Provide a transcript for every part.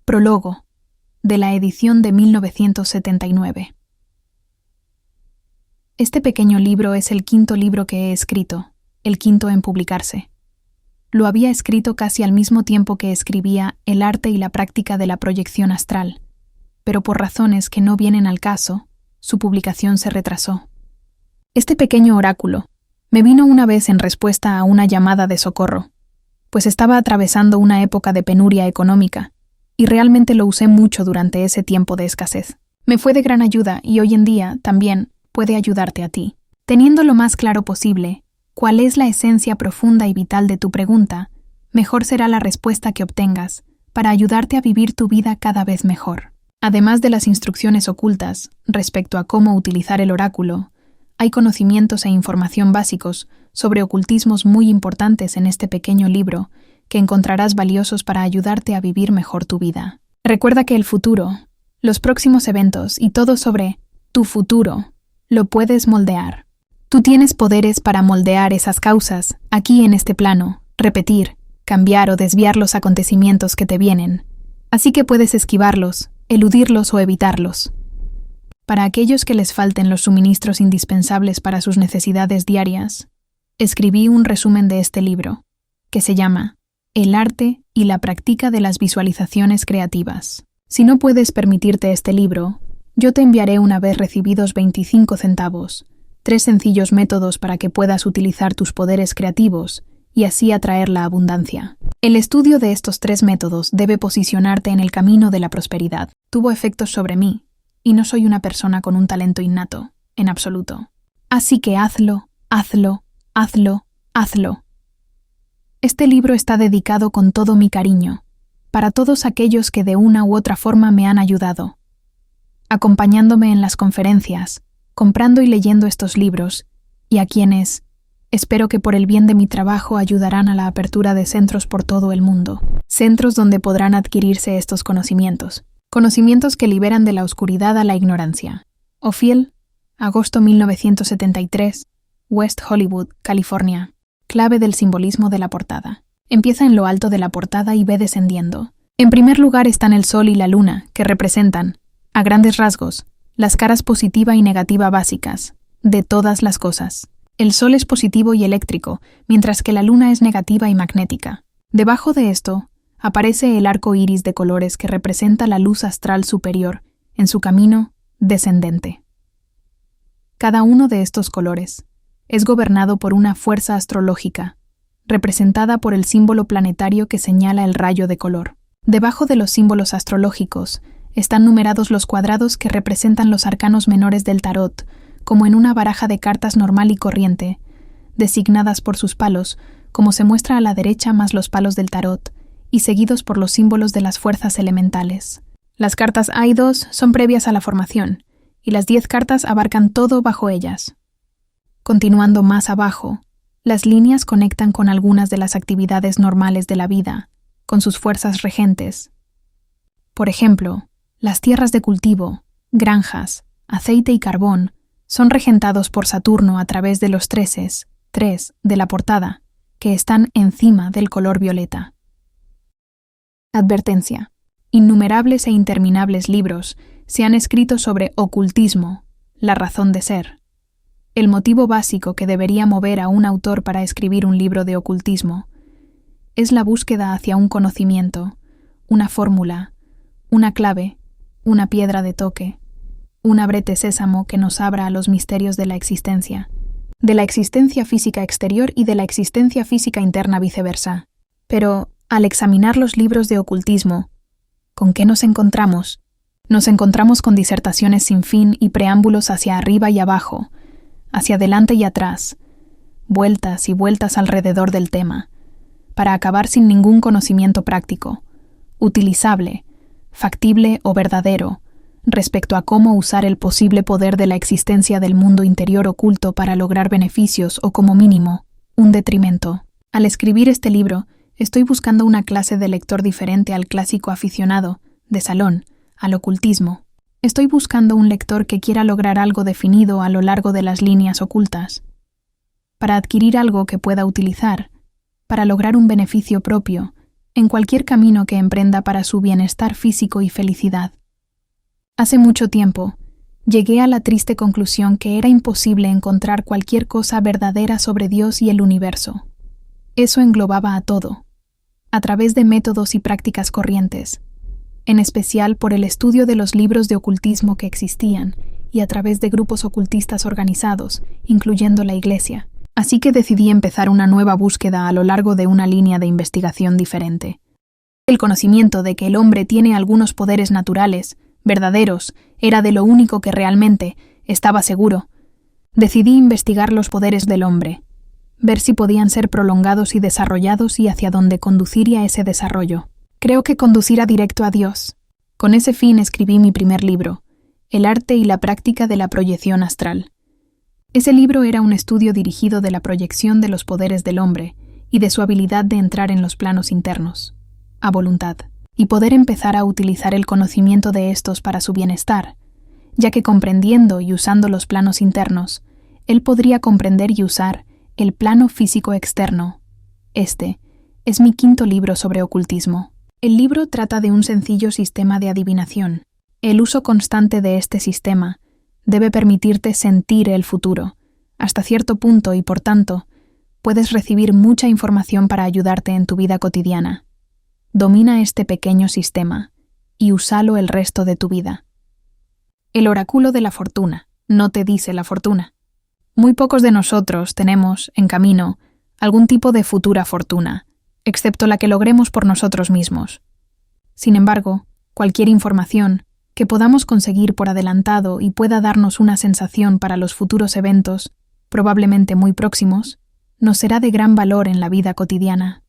Prólogo, de la edición de 1979. Este pequeño libro es el quinto libro que he escrito, el quinto en publicarse. Lo había escrito casi al mismo tiempo que escribía El arte y la práctica de la proyección astral, pero por razones que no vienen al caso, su publicación se retrasó. Este pequeño oráculo me vino una vez en respuesta a una llamada de socorro, pues estaba atravesando una época de penuria económica, y realmente lo usé mucho durante ese tiempo de escasez. Me fue de gran ayuda y hoy en día también puede ayudarte a ti. Teniendo lo más claro posible cuál es la esencia profunda y vital de tu pregunta, mejor será la respuesta que obtengas para ayudarte a vivir tu vida cada vez mejor. Además de las instrucciones ocultas respecto a cómo utilizar el oráculo, hay conocimientos e información básicos sobre ocultismos muy importantes en este pequeño libro que encontrarás valiosos para ayudarte a vivir mejor tu vida. Recuerda que el futuro, los próximos eventos y todo sobre tu futuro lo puedes moldear. Tú tienes poderes para moldear esas causas aquí en este plano, repetir, cambiar o desviar los acontecimientos que te vienen. Así que puedes esquivarlos, eludirlos o evitarlos. Para aquellos que les falten los suministros indispensables para sus necesidades diarias, escribí un resumen de este libro, que se llama El arte y la práctica de las visualizaciones creativas. Si no puedes permitirte este libro, yo te enviaré una vez recibidos 25 centavos, 3 sencillos métodos para que puedas utilizar tus poderes creativos y así atraer la abundancia. El estudio de estos 3 métodos debe posicionarte en el camino de la prosperidad. Tuvo efectos sobre mí, y no soy una persona con un talento innato, en absoluto. Así que hazlo, hazlo, hazlo, hazlo. Este libro está dedicado con todo mi cariño, para todos aquellos que de una u otra forma me han ayudado, acompañándome en las conferencias, comprando y leyendo estos libros, y a quienes, espero que por el bien de mi trabajo ayudarán a la apertura de centros por todo el mundo, centros donde podrán adquirirse estos conocimientos que liberan de la oscuridad a la ignorancia. Ophiel, agosto 1973, West Hollywood, California. Clave del simbolismo de la portada. Empieza en lo alto de la portada y ve descendiendo. En primer lugar están el sol y la luna, que representan, a grandes rasgos, las caras positiva y negativa básicas, de todas las cosas. El sol es positivo y eléctrico, mientras que la luna es negativa y magnética. Debajo de esto, aparece el arco iris de colores que representa la luz astral superior en su camino descendente. Cada uno de estos colores es gobernado por una fuerza astrológica, representada por el símbolo planetario que señala el rayo de color. Debajo de los símbolos astrológicos están numerados los cuadrados que representan los arcanos menores del tarot, como en una baraja de cartas normal y corriente, designadas por sus palos, como se muestra a la derecha más los palos del tarot, y seguidos por los símbolos de las fuerzas elementales. Las cartas A y 2 son previas a la formación, y las 10 cartas abarcan todo bajo ellas. Continuando más abajo, las líneas conectan con algunas de las actividades normales de la vida, con sus fuerzas regentes. Por ejemplo, las tierras de cultivo, granjas, aceite y carbón son regentados por Saturno a través de los 3 de la portada, que están encima del color violeta. Advertencia. Innumerables e interminables libros se han escrito sobre ocultismo, la razón de ser. El motivo básico que debería mover a un autor para escribir un libro de ocultismo es la búsqueda hacia un conocimiento, una fórmula, una clave, una piedra de toque, un ábrete sésamo que nos abra a los misterios de la existencia física exterior y de la existencia física interna viceversa. Pero, al examinar los libros de ocultismo, ¿con qué nos encontramos? Nos encontramos con disertaciones sin fin y preámbulos hacia arriba y abajo, hacia adelante y atrás, vueltas y vueltas alrededor del tema, para acabar sin ningún conocimiento práctico, utilizable, factible o verdadero, respecto a cómo usar el posible poder de la existencia del mundo interior oculto para lograr beneficios o, como mínimo, un detrimento. Al escribir este libro, estoy buscando una clase de lector diferente al clásico aficionado, de salón, al ocultismo. Estoy buscando un lector que quiera lograr algo definido a lo largo de las líneas ocultas, para adquirir algo que pueda utilizar, para lograr un beneficio propio en cualquier camino que emprenda para su bienestar físico y felicidad. Hace mucho tiempo, llegué a la triste conclusión que era imposible encontrar cualquier cosa verdadera sobre Dios y el universo. Eso englobaba a todo, a través de métodos y prácticas corrientes, en especial por el estudio de los libros de ocultismo que existían y a través de grupos ocultistas organizados, incluyendo la Iglesia. Así que decidí empezar una nueva búsqueda a lo largo de una línea de investigación diferente. El conocimiento de que el hombre tiene algunos poderes naturales, verdaderos, era de lo único que realmente estaba seguro. Decidí investigar los poderes del hombre, ver si podían ser prolongados y desarrollados y hacia dónde conduciría ese desarrollo. Creo que conducirá directo a Dios. Con ese fin escribí mi primer libro, El arte y la práctica de la proyección astral. Ese libro era un estudio dirigido de la proyección de los poderes del hombre y de su habilidad de entrar en los planos internos, a voluntad, y poder empezar a utilizar el conocimiento de estos para su bienestar, ya que comprendiendo y usando los planos internos, él podría comprender y usar el plano físico externo. Este es mi quinto libro sobre ocultismo. El libro trata de un sencillo sistema de adivinación. El uso constante de este sistema debe permitirte sentir el futuro, hasta cierto punto y por tanto, puedes recibir mucha información para ayudarte en tu vida cotidiana. Domina este pequeño sistema y úsalo el resto de tu vida. El oráculo de la fortuna no te dice la fortuna. Muy pocos de nosotros tenemos, en camino, algún tipo de futura fortuna, excepto la que logremos por nosotros mismos. Sin embargo, cualquier información que podamos conseguir por adelantado y pueda darnos una sensación para los futuros eventos, probablemente muy próximos, nos será de gran valor en la vida cotidiana.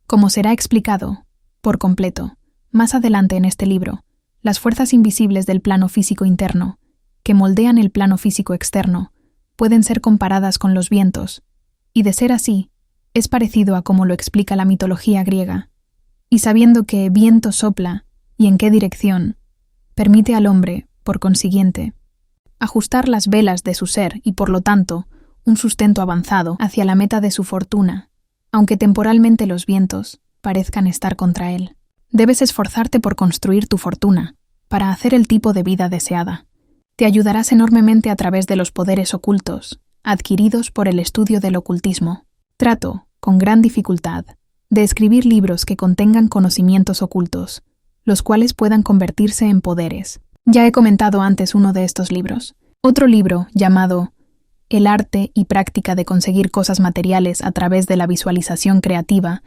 Como será explicado, por completo, más adelante en este libro, las fuerzas invisibles del plano físico interno, que moldean el plano físico externo, pueden ser comparadas con los vientos, y de ser así, es parecido a como lo explica la mitología griega. Y sabiendo que viento sopla y en qué dirección, permite al hombre, por consiguiente, ajustar las velas de su ser y, por lo tanto, un sustento avanzado hacia la meta de su fortuna, aunque temporalmente los vientos parezcan estar contra él. Debes esforzarte por construir tu fortuna, para hacer el tipo de vida deseada. Te ayudarás enormemente a través de los poderes ocultos, adquiridos por el estudio del ocultismo. Trato, con gran dificultad, de escribir libros que contengan conocimientos ocultos, los cuales puedan convertirse en poderes. Ya he comentado antes uno de estos libros. Otro libro, llamado El arte y práctica de conseguir cosas materiales a través de la visualización creativa,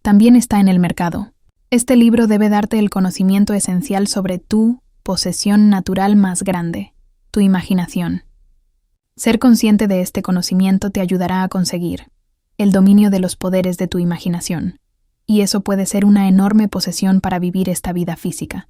también está en el mercado. Este libro debe darte el conocimiento esencial sobre tu posesión natural más grande, tu imaginación. Ser consciente de este conocimiento te ayudará a conseguir el dominio de los poderes de tu imaginación, y eso puede ser una enorme posesión para vivir esta vida física.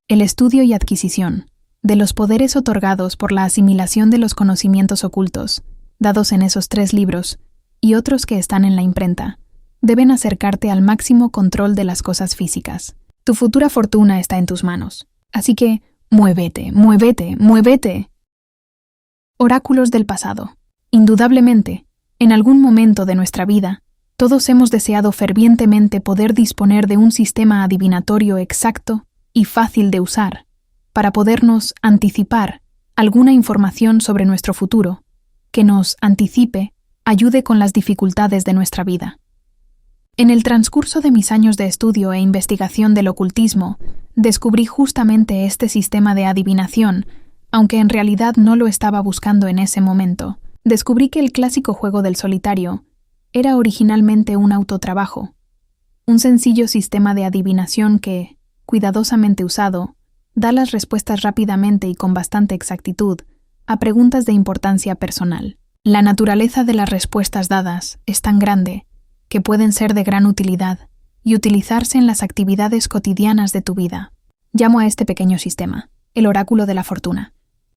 El estudio y adquisición de los poderes otorgados por la asimilación de los conocimientos ocultos, dados en esos 3 libros, y otros que están en la imprenta, deben acercarte al máximo control de las cosas físicas. Tu futura fortuna está en tus manos. Así que, muévete, muévete, muévete. Oráculos del pasado. Indudablemente, en algún momento de nuestra vida, todos hemos deseado fervientemente poder disponer de un sistema adivinatorio exacto y fácil de usar, para podernos anticipar alguna información sobre nuestro futuro, que nos anticipe, ayude con las dificultades de nuestra vida. En el transcurso de mis años de estudio e investigación del ocultismo, descubrí justamente este sistema de adivinación, aunque en realidad no lo estaba buscando en ese momento. Descubrí que el clásico juego del solitario era originalmente un autotrabajo, un sencillo sistema de adivinación que, cuidadosamente usado, da las respuestas rápidamente y con bastante exactitud a preguntas de importancia personal. La naturaleza de las respuestas dadas es tan grande que pueden ser de gran utilidad y utilizarse en las actividades cotidianas de tu vida. Llamo a este pequeño sistema el oráculo de la fortuna.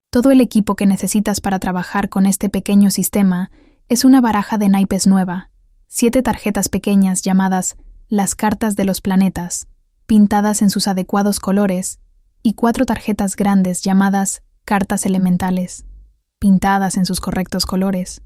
Todo el equipo que necesitas para trabajar con este pequeño sistema es una baraja de naipes nueva, 7 tarjetas pequeñas llamadas las cartas de los planetas, pintadas en sus adecuados colores, y 4 tarjetas grandes llamadas cartas elementales, pintadas en sus correctos colores,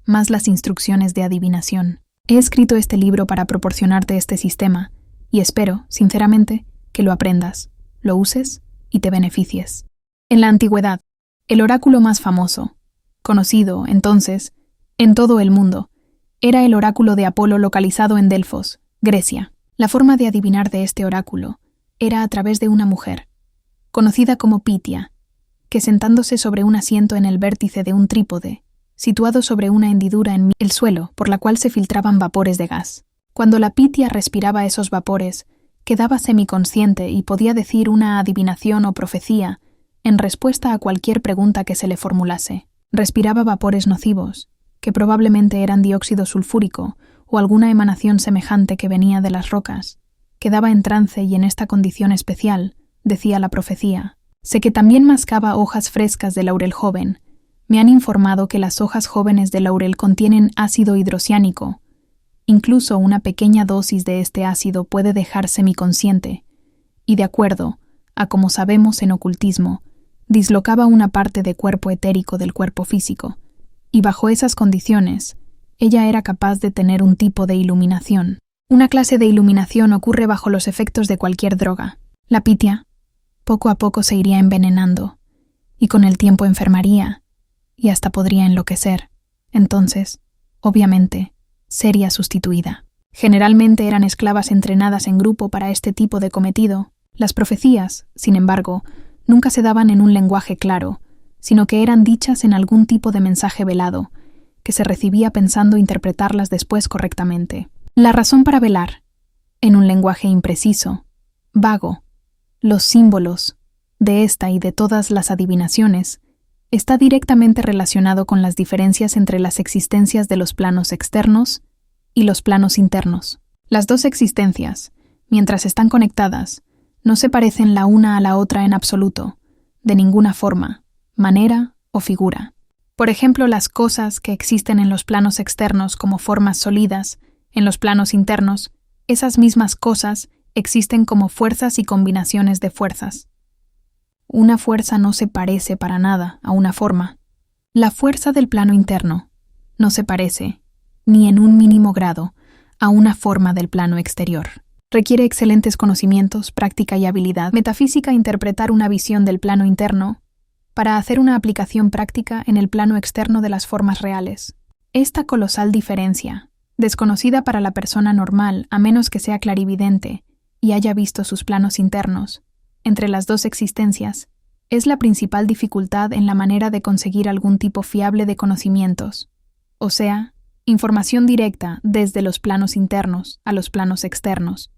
más las instrucciones de adivinación. He escrito este libro para proporcionarte este sistema y espero, sinceramente, que lo aprendas, lo uses y te beneficies. En la antigüedad, el oráculo más famoso, conocido, entonces, en todo el mundo, era el oráculo de Apolo localizado en Delfos, Grecia. La forma de adivinar de este oráculo era a través de una mujer, conocida como Pitia, que sentándose sobre un asiento en el vértice de un trípode, situado sobre una hendidura en el suelo por la cual se filtraban vapores de gas. Cuando la Pitia respiraba esos vapores, quedaba semiconsciente y podía decir una adivinación o profecía en respuesta a cualquier pregunta que se le formulase. Respiraba vapores nocivos, que probablemente eran dióxido sulfúrico o alguna emanación semejante que venía de las rocas. Quedaba en trance y en esta condición especial, decía la profecía. Sé que también mascaba hojas frescas de laurel joven. Me han informado que las hojas jóvenes de laurel contienen ácido hidrociánico. Incluso una pequeña dosis de este ácido puede dejar semiconsciente, y de acuerdo a como sabemos en ocultismo, dislocaba una parte de cuerpo etérico del cuerpo físico, y bajo esas condiciones, ella era capaz de tener un tipo de iluminación. Una clase de iluminación ocurre bajo los efectos de cualquier droga. La Pitia, poco a poco se iría envenenando, y con el tiempo enfermaría, y hasta podría enloquecer. Entonces, obviamente, sería sustituida. Generalmente eran esclavas entrenadas en grupo para este tipo de cometido. Las profecías, sin embargo, nunca se daban en un lenguaje claro, sino que eran dichas en algún tipo de mensaje velado, que se recibía pensando interpretarlas después correctamente. La razón para velar, en un lenguaje impreciso, vago, los símbolos de esta y de todas las adivinaciones, está directamente relacionado con las diferencias entre las existencias de los planos externos y los planos internos. Las dos existencias, mientras están conectadas, no se parecen la una a la otra en absoluto, de ninguna forma, manera o figura. Por ejemplo, las cosas que existen en los planos externos como formas sólidas, en los planos internos, esas mismas cosas existen como fuerzas y combinaciones de fuerzas. Una fuerza no se parece para nada a una forma. La fuerza del plano interno no se parece, ni en un mínimo grado, a una forma del plano exterior. Requiere excelentes conocimientos, práctica y habilidad metafísica interpretar una visión del plano interno para hacer una aplicación práctica en el plano externo de las formas reales. Esta colosal diferencia, desconocida para la persona normal a menos que sea clarividente y haya visto sus planos internos, entre las dos existencias, es la principal dificultad en la manera de conseguir algún tipo fiable de conocimientos, o sea, información directa desde los planos internos a los planos externos,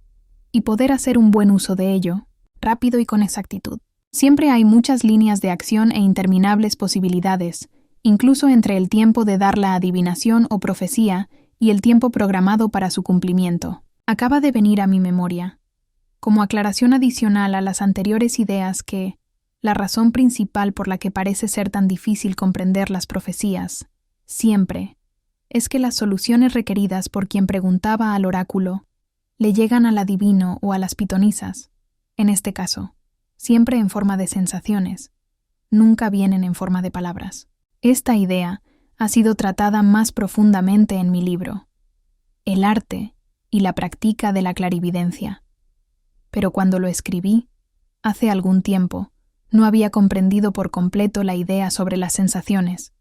y poder hacer un buen uso de ello, rápido y con exactitud. Siempre hay muchas líneas de acción e interminables posibilidades, incluso entre el tiempo de dar la adivinación o profecía y el tiempo programado para su cumplimiento. Acaba de venir a mi memoria, como aclaración adicional a las anteriores ideas, que la razón principal por la que parece ser tan difícil comprender las profecías, siempre, es que las soluciones requeridas por quien preguntaba al oráculo le llegan al adivino o a las pitonisas, en este caso, siempre en forma de sensaciones, nunca vienen en forma de palabras. Esta idea ha sido tratada más profundamente en mi libro, El arte y la práctica de la clarividencia. Pero cuando lo escribí, hace algún tiempo, no había comprendido por completo la idea sobre las sensaciones.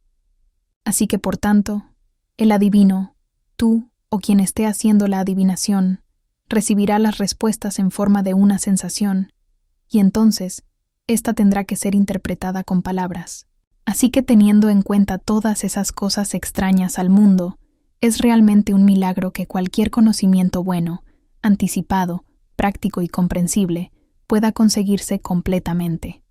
Así que, por tanto, el adivino, tú o quien esté haciendo la adivinación, recibirá las respuestas en forma de una sensación, y entonces, ésta tendrá que ser interpretada con palabras. Así que, teniendo en cuenta todas esas cosas extrañas al mundo, es realmente un milagro que cualquier conocimiento bueno, anticipado, práctico y comprensible, pueda conseguirse completamente.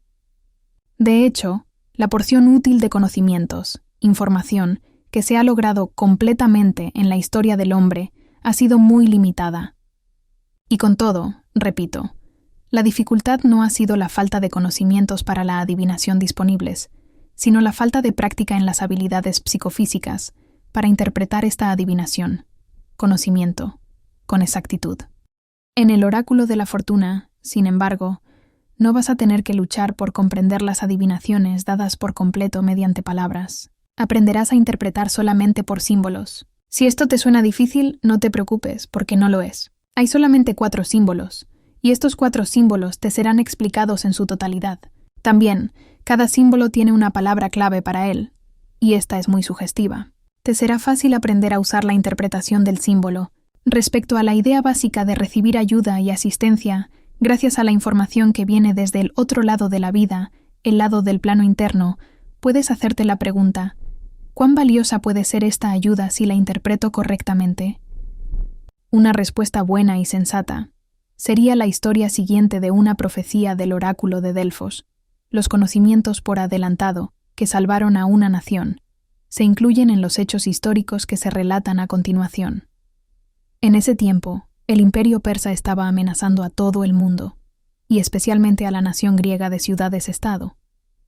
De hecho, la porción útil de conocimientos, información, que se ha logrado completamente en la historia del hombre, ha sido muy limitada. Y con todo, repito, la dificultad no ha sido la falta de conocimientos para la adivinación disponibles, sino la falta de práctica en las habilidades psicofísicas para interpretar esta adivinación, conocimiento, con exactitud. En el oráculo de la fortuna, sin embargo, no vas a tener que luchar por comprender las adivinaciones dadas por completo mediante palabras. Aprenderás a interpretar solamente por símbolos. Si esto te suena difícil, no te preocupes, porque no lo es. Hay solamente 4 símbolos, y estos 4 símbolos te serán explicados en su totalidad. También, cada símbolo tiene una palabra clave para él, y esta es muy sugestiva. Te será fácil aprender a usar la interpretación del símbolo. Respecto a la idea básica de recibir ayuda y asistencia, gracias a la información que viene desde el otro lado de la vida, el lado del plano interno, puedes hacerte la pregunta: ¿cuán valiosa puede ser esta ayuda si la interpreto correctamente? Una respuesta buena y sensata sería la historia siguiente de una profecía del oráculo de Delfos. Los conocimientos por adelantado que salvaron a una nación se incluyen en los hechos históricos que se relatan a continuación. En ese tiempo, el imperio persa estaba amenazando a todo el mundo, y especialmente a la nación griega de ciudades-estado,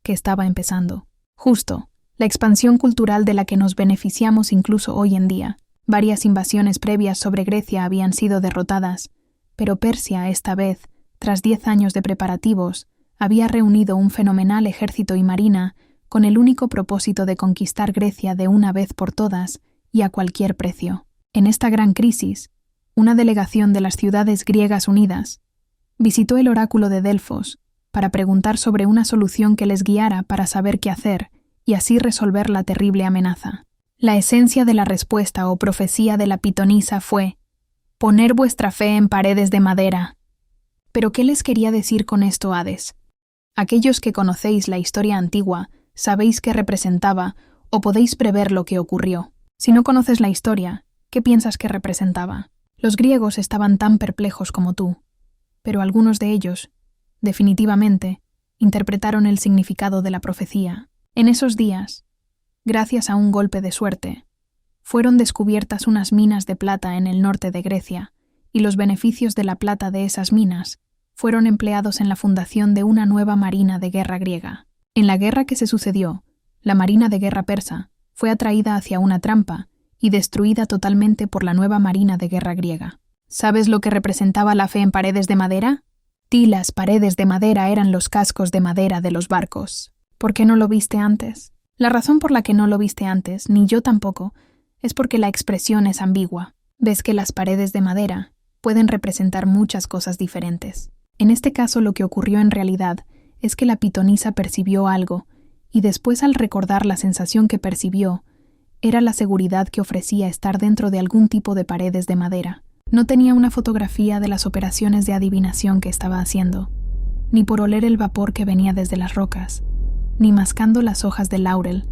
que estaba empezando. Justo, la expansión cultural de la que nos beneficiamos incluso hoy en día. Varias invasiones previas sobre Grecia habían sido derrotadas, pero Persia, esta vez, tras 10 años de preparativos, había reunido un fenomenal ejército y marina con el único propósito de conquistar Grecia de una vez por todas y a cualquier precio. En esta gran crisis, una delegación de las ciudades griegas unidas visitó el oráculo de Delfos para preguntar sobre una solución que les guiara para saber qué hacer y así resolver la terrible amenaza. La esencia de la respuesta o profecía de la pitonisa fue: poner vuestra fe en paredes de madera. ¿Pero qué les quería decir con esto Hades? Aquellos que conocéis la historia antigua sabéis qué representaba o podéis prever lo que ocurrió. Si no conoces la historia, ¿qué piensas que representaba? Los griegos estaban tan perplejos como tú, pero algunos de ellos, definitivamente, interpretaron el significado de la profecía. En esos días, gracias a un golpe de suerte, fueron descubiertas unas minas de plata en el norte de Grecia, y los beneficios de la plata de esas minas fueron empleados en la fundación de una nueva marina de guerra griega. En la guerra que se sucedió, la marina de guerra persa fue atraída hacia una trampa y destruida totalmente por la nueva marina de guerra griega. ¿Sabes lo que representaba la fe en paredes de madera? Las paredes de madera eran los cascos de madera de los barcos. ¿Por qué no lo viste antes? La razón por la que no lo viste antes, ni yo tampoco, es porque la expresión es ambigua. Ves que las paredes de madera pueden representar muchas cosas diferentes. En este caso, lo que ocurrió en realidad es que la pitonisa percibió algo, y después, al recordar la sensación que percibió, era la seguridad que ofrecía estar dentro de algún tipo de paredes de madera. No tenía una fotografía de las operaciones de adivinación que estaba haciendo, ni por oler el vapor que venía desde las rocas, ni mascando las hojas de laurel,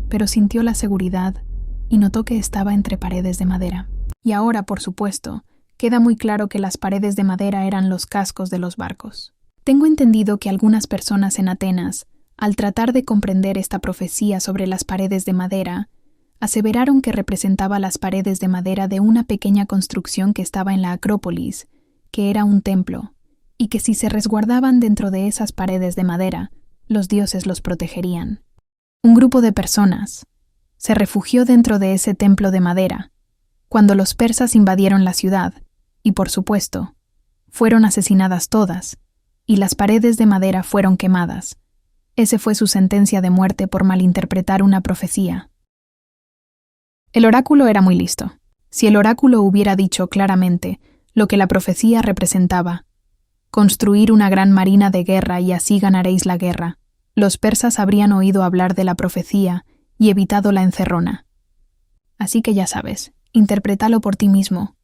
pero sintió la seguridad y notó que estaba entre paredes de madera. Y ahora, por supuesto, queda muy claro que las paredes de madera eran los cascos de los barcos. Tengo entendido que algunas personas en Atenas, al tratar de comprender esta profecía sobre las paredes de madera, aseveraron que representaba las paredes de madera de una pequeña construcción que estaba en la Acrópolis, que era un templo, y que si se resguardaban dentro de esas paredes de madera, los dioses los protegerían. Un grupo de personas se refugió dentro de ese templo de madera cuando los persas invadieron la ciudad y, por supuesto, fueron asesinadas todas y las paredes de madera fueron quemadas. Ese fue su sentencia de muerte por malinterpretar una profecía. El oráculo era muy listo. Si el oráculo hubiera dicho claramente lo que la profecía representaba: construir una gran marina de guerra y así ganaréis la guerra, los persas habrían oído hablar de la profecía y evitado la encerrona. Así que ya sabes, interprétalo por ti mismo.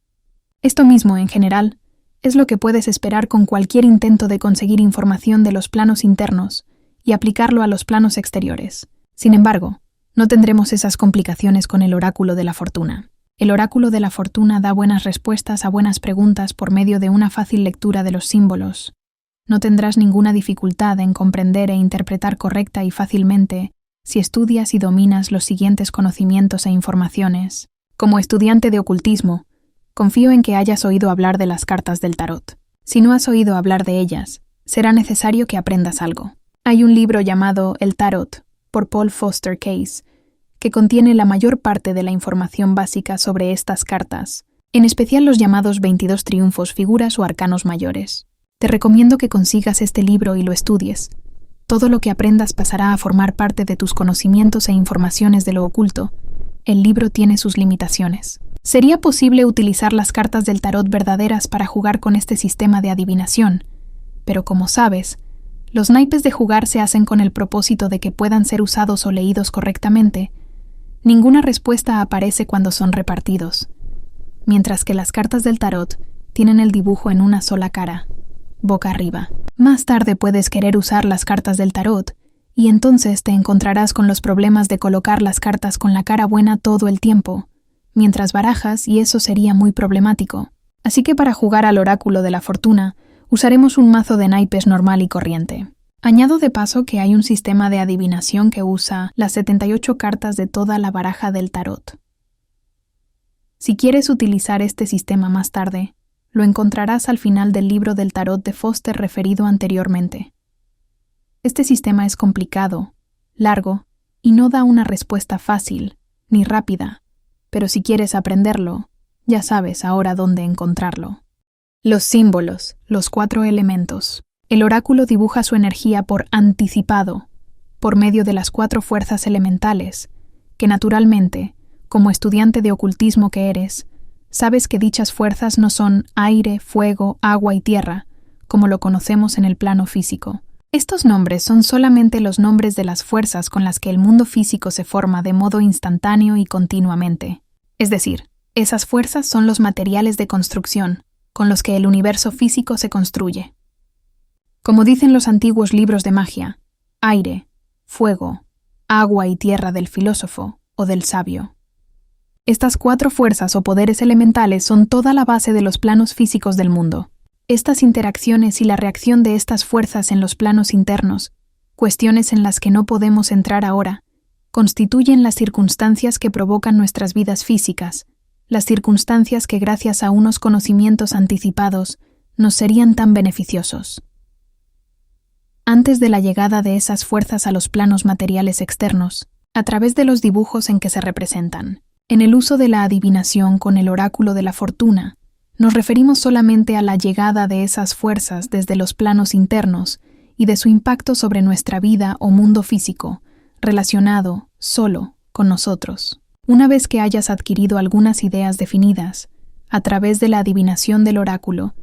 Esto mismo, en general, es lo que puedes esperar con cualquier intento de conseguir información de los planos internos y aplicarlo a los planos exteriores. Sin embargo, no tendremos esas complicaciones con el oráculo de la fortuna. El oráculo de la fortuna da buenas respuestas a buenas preguntas por medio de una fácil lectura de los símbolos. No tendrás ninguna dificultad en comprender e interpretar correcta y fácilmente si estudias y dominas los siguientes conocimientos e informaciones. Como estudiante de ocultismo, confío en que hayas oído hablar de las cartas del tarot. Si no has oído hablar de ellas, será necesario que aprendas algo. Hay un libro llamado El Tarot, por Paul Foster Case, que contiene la mayor parte de la información básica sobre estas cartas, en especial los llamados 22 triunfos, figuras o arcanos mayores. Te recomiendo que consigas este libro y lo estudies. Todo lo que aprendas pasará a formar parte de tus conocimientos e informaciones de lo oculto. El libro tiene sus limitaciones. Sería posible utilizar las cartas del tarot verdaderas para jugar con este sistema de adivinación, pero como sabes, los naipes de jugar se hacen con el propósito de que puedan ser usados o leídos correctamente. Ninguna respuesta aparece cuando son repartidos, mientras que las cartas del tarot tienen el dibujo en una sola cara, boca arriba. Más tarde puedes querer usar las cartas del tarot, y entonces te encontrarás con los problemas de colocar las cartas con la cara buena todo el tiempo, mientras barajas, y eso sería muy problemático. Así que para jugar al oráculo de la fortuna, usaremos un mazo de naipes normal y corriente. Añado de paso que hay un sistema de adivinación que usa las 78 cartas de toda la baraja del tarot. Si quieres utilizar este sistema más tarde, lo encontrarás al final del libro del tarot de Foster referido anteriormente. Este sistema es complicado, largo, y no da una respuesta fácil, ni rápida, pero si quieres aprenderlo, ya sabes ahora dónde encontrarlo. Los símbolos, los 4 elementos. El oráculo dibuja su energía por anticipado, por medio de las 4 fuerzas elementales, que naturalmente, como estudiante de ocultismo que eres, sabes que dichas fuerzas no son aire, fuego, agua y tierra, como lo conocemos en el plano físico. Estos nombres son solamente los nombres de las fuerzas con las que el mundo físico se forma de modo instantáneo y continuamente. Es decir, esas fuerzas son los materiales de construcción, con los que el universo físico se construye. Como dicen los antiguos libros de magia, aire, fuego, agua y tierra del filósofo o del sabio. Estas 4 fuerzas o poderes elementales son toda la base de los planos físicos del mundo. Estas interacciones y la reacción de estas fuerzas en los planos internos, cuestiones en las que no podemos entrar ahora, constituyen las circunstancias que provocan nuestras vidas físicas, las circunstancias que gracias a unos conocimientos anticipados nos serían tan beneficiosos. Antes de la llegada de esas fuerzas a los planos materiales externos, a través de los dibujos en que se representan, en el uso de la adivinación con el oráculo de la fortuna, nos referimos solamente a la llegada de esas fuerzas desde los planos internos y de su impacto sobre nuestra vida o mundo físico, relacionado solo con nosotros. Una vez que hayas adquirido algunas ideas definidas, a través de la adivinación del oráculo,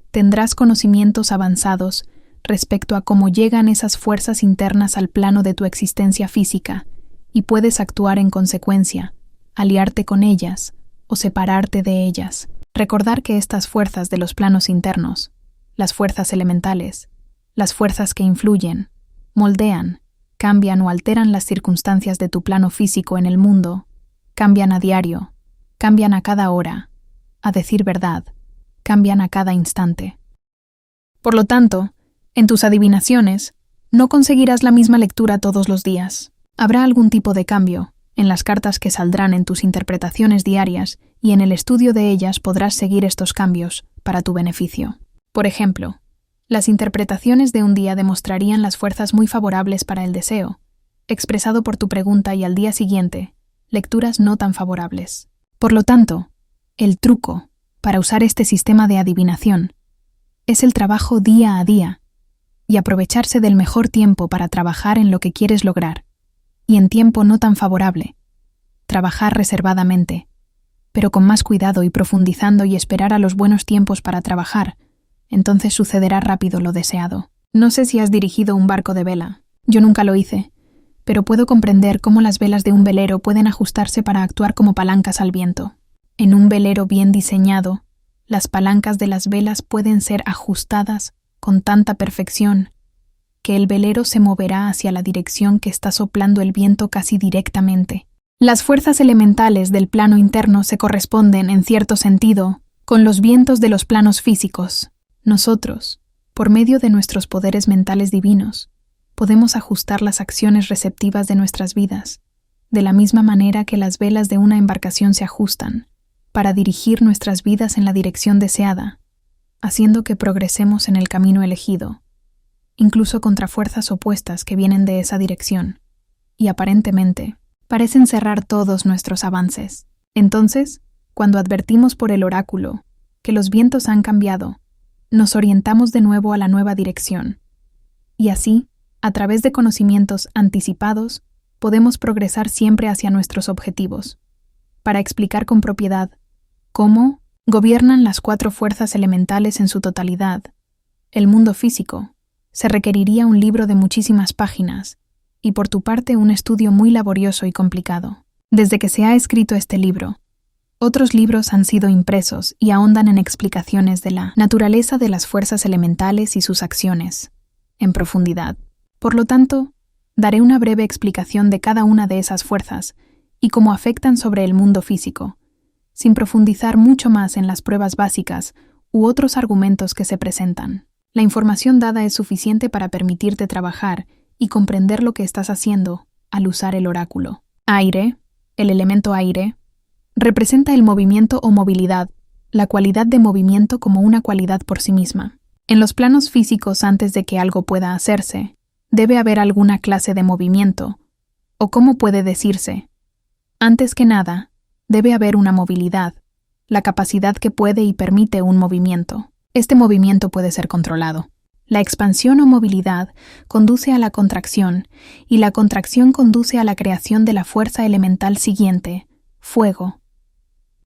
tendrás conocimientos avanzados respecto a cómo llegan esas fuerzas internas al plano de tu existencia física y puedes actuar en consecuencia, aliarte con ellas o separarte de ellas. Recordar que estas fuerzas de los planos internos, las fuerzas elementales, las fuerzas que influyen, moldean, cambian o alteran las circunstancias de tu plano físico en el mundo, cambian a diario, cambian a cada hora, a decir verdad, cambian a cada instante. Por lo tanto, en tus adivinaciones, no conseguirás la misma lectura todos los días. Habrá algún tipo de cambio en las cartas que saldrán en tus interpretaciones diarias y en el estudio de ellas podrás seguir estos cambios para tu beneficio. Por ejemplo, las interpretaciones de un día demostrarían las fuerzas muy favorables para el deseo, expresado por tu pregunta, y al día siguiente, lecturas no tan favorables. Por lo tanto, el truco para usar este sistema de adivinación es el trabajo día a día y aprovecharse del mejor tiempo para trabajar en lo que quieres lograr, y en tiempo no tan favorable, trabajar reservadamente, pero con más cuidado y profundizando y esperar a los buenos tiempos para trabajar, entonces sucederá rápido lo deseado. No sé si has dirigido un barco de vela, yo nunca lo hice, pero puedo comprender cómo las velas de un velero pueden ajustarse para actuar como palancas al viento. En un velero bien diseñado, las palancas de las velas pueden ser ajustadas con tanta perfección que el velero se moverá hacia la dirección que está soplando el viento casi directamente. Las fuerzas elementales del plano interno se corresponden, en cierto sentido, con los vientos de los planos físicos. Nosotros, por medio de nuestros poderes mentales divinos, podemos ajustar las acciones receptivas de nuestras vidas, de la misma manera que las velas de una embarcación se ajustan, para dirigir nuestras vidas en la dirección deseada, haciendo que progresemos en el camino elegido, incluso contra fuerzas opuestas que vienen de esa dirección, y aparentemente parecen cerrar todos nuestros avances. Entonces, cuando advertimos por el oráculo que los vientos han cambiado, nos orientamos de nuevo a la nueva dirección, y así, a través de conocimientos anticipados, podemos progresar siempre hacia nuestros objetivos. Para explicar con propiedad, ¿Cómo gobiernan las 4 fuerzas elementales en su totalidad? El mundo físico. Se requeriría un libro de muchísimas páginas y por tu parte un estudio muy laborioso y complicado. Desde que se ha escrito este libro, otros libros han sido impresos y ahondan en explicaciones de la naturaleza de las fuerzas elementales y sus acciones, en profundidad. Por lo tanto, daré una breve explicación de cada una de esas fuerzas y cómo afectan sobre el mundo físico, sin profundizar mucho más en las pruebas básicas u otros argumentos que se presentan. La información dada es suficiente para permitirte trabajar y comprender lo que estás haciendo al usar el oráculo. Aire, el elemento aire, representa el movimiento o movilidad, la cualidad de movimiento como una cualidad por sí misma. En los planos físicos, antes de que algo pueda hacerse, debe haber alguna clase de movimiento, o como puede decirse, antes que nada, debe haber una movilidad, la capacidad que puede y permite un movimiento. Este movimiento puede ser controlado. La expansión o movilidad conduce a la contracción, y la contracción conduce a la creación de la fuerza elemental siguiente, fuego.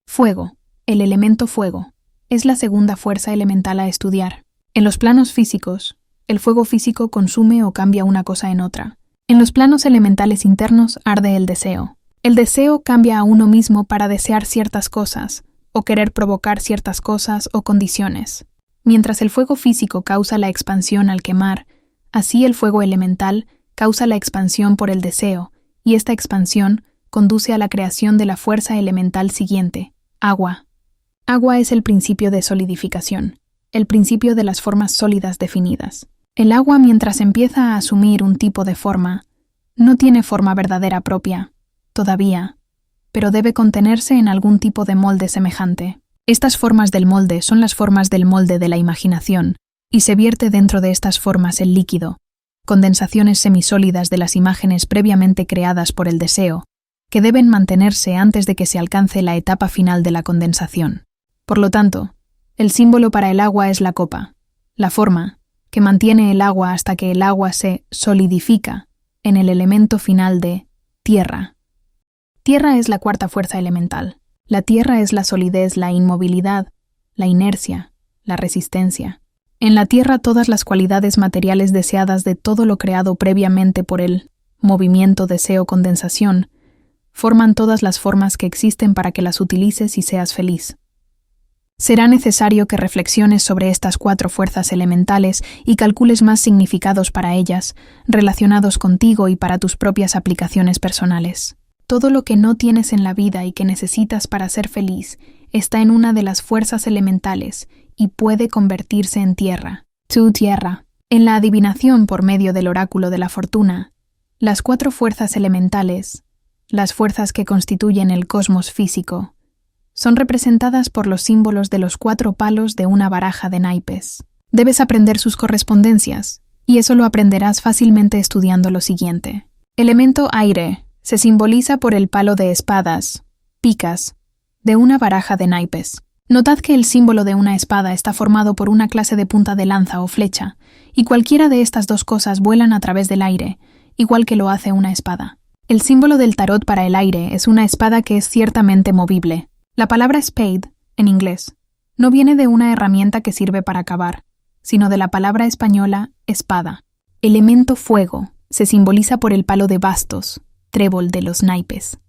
Fuego, el elemento fuego, es la segunda fuerza elemental a estudiar. En los planos físicos, el fuego físico consume o cambia una cosa en otra. En los planos elementales internos arde el deseo. El deseo cambia a uno mismo para desear ciertas cosas, o querer provocar ciertas cosas o condiciones. Mientras el fuego físico causa la expansión al quemar, así el fuego elemental causa la expansión por el deseo, y esta expansión conduce a la creación de la fuerza elemental siguiente, agua. Agua es el principio de solidificación, el principio de las formas sólidas definidas. El agua, mientras empieza a asumir un tipo de forma, no tiene forma verdadera propia, todavía, pero debe contenerse en algún tipo de molde semejante. Estas formas del molde son las formas del molde de la imaginación, y se vierte dentro de estas formas el líquido, condensaciones semisólidas de las imágenes previamente creadas por el deseo, que deben mantenerse antes de que se alcance la etapa final de la condensación. Por lo tanto, el símbolo para el agua es la copa, la forma, que mantiene el agua hasta que el agua se solidifica en el elemento final de tierra. Tierra es la 4ª fuerza elemental. La tierra es la solidez, la inmovilidad, la inercia, la resistencia. En la tierra todas las cualidades materiales deseadas de todo lo creado previamente por el movimiento, deseo, condensación, forman todas las formas que existen para que las utilices y seas feliz. Será necesario que reflexiones sobre estas 4 fuerzas elementales y calcules más significados para ellas, relacionados contigo y para tus propias aplicaciones personales. Todo lo que no tienes en la vida y que necesitas para ser feliz está en una de las fuerzas elementales y puede convertirse en tierra. Tu tierra. En la adivinación por medio del oráculo de la fortuna, las 4 fuerzas elementales, las fuerzas que constituyen el cosmos físico, son representadas por los símbolos de los 4 palos de una baraja de naipes. Debes aprender sus correspondencias, y eso lo aprenderás fácilmente estudiando lo siguiente. Elemento aire se simboliza por el palo de espadas, picas, de una baraja de naipes. Notad que el símbolo de una espada está formado por una clase de punta de lanza o flecha, y cualquiera de estas 2 cosas vuelan a través del aire, igual que lo hace una espada. El símbolo del tarot para el aire es una espada que es ciertamente movible. La palabra spade, en inglés, no viene de una herramienta que sirve para cavar, sino de la palabra española espada. Elemento fuego se simboliza por el palo de bastos, trébol de los naipes.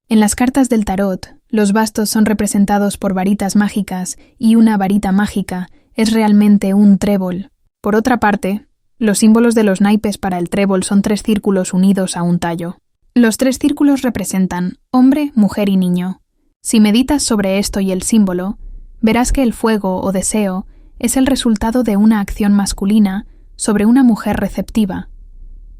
En las cartas del tarot, los bastos son representados por varitas mágicas y una varita mágica es realmente un trébol. Por otra parte, los símbolos de los naipes para el trébol son 3 círculos unidos a un tallo. Los 3 círculos representan hombre, mujer y niño. Si meditas sobre esto y el símbolo, verás que el fuego o deseo es el resultado de una acción masculina sobre una mujer receptiva,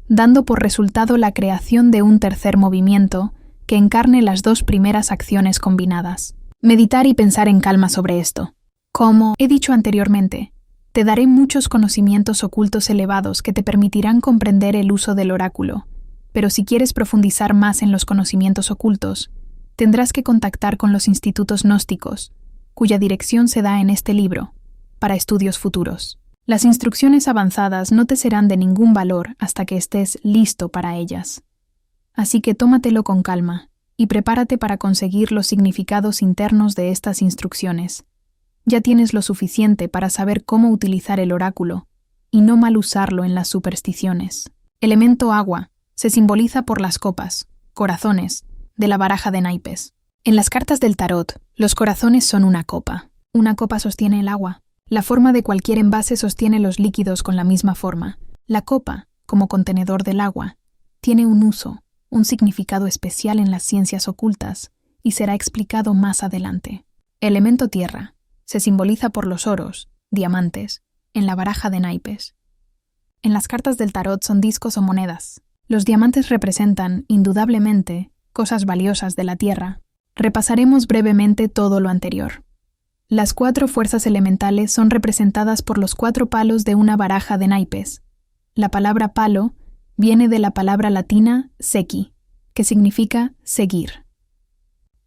dando por resultado la creación de un tercer movimiento que encarne las 2 primeras acciones combinadas. Meditar y pensar en calma sobre esto. Como he dicho anteriormente, te daré muchos conocimientos ocultos elevados que te permitirán comprender el uso del oráculo, pero si quieres profundizar más en los conocimientos ocultos, tendrás que contactar con los institutos gnósticos, cuya dirección se da en este libro, para estudios futuros. Las instrucciones avanzadas no te serán de ningún valor hasta que estés listo para ellas. Así que tómatelo con calma y prepárate para conseguir los significados internos de estas instrucciones. Ya tienes lo suficiente para saber cómo utilizar el oráculo y no mal usarlo en las supersticiones. Elemento agua se simboliza por las copas, corazones, de la baraja de naipes. En las cartas del tarot, los corazones son una copa. Una copa sostiene el agua. La forma de cualquier envase sostiene los líquidos con la misma forma. La copa, como contenedor del agua, tiene un uso, un significado especial en las ciencias ocultas y será explicado más adelante. Elemento tierra se simboliza por los oros, diamantes, en la baraja de naipes. En las cartas del tarot son discos o monedas. Los diamantes representan, indudablemente, cosas valiosas de la tierra. Repasaremos brevemente todo lo anterior. Las 4 fuerzas elementales son representadas por los 4 palos de una baraja de naipes. La palabra palo viene de la palabra latina sequi, que significa seguir.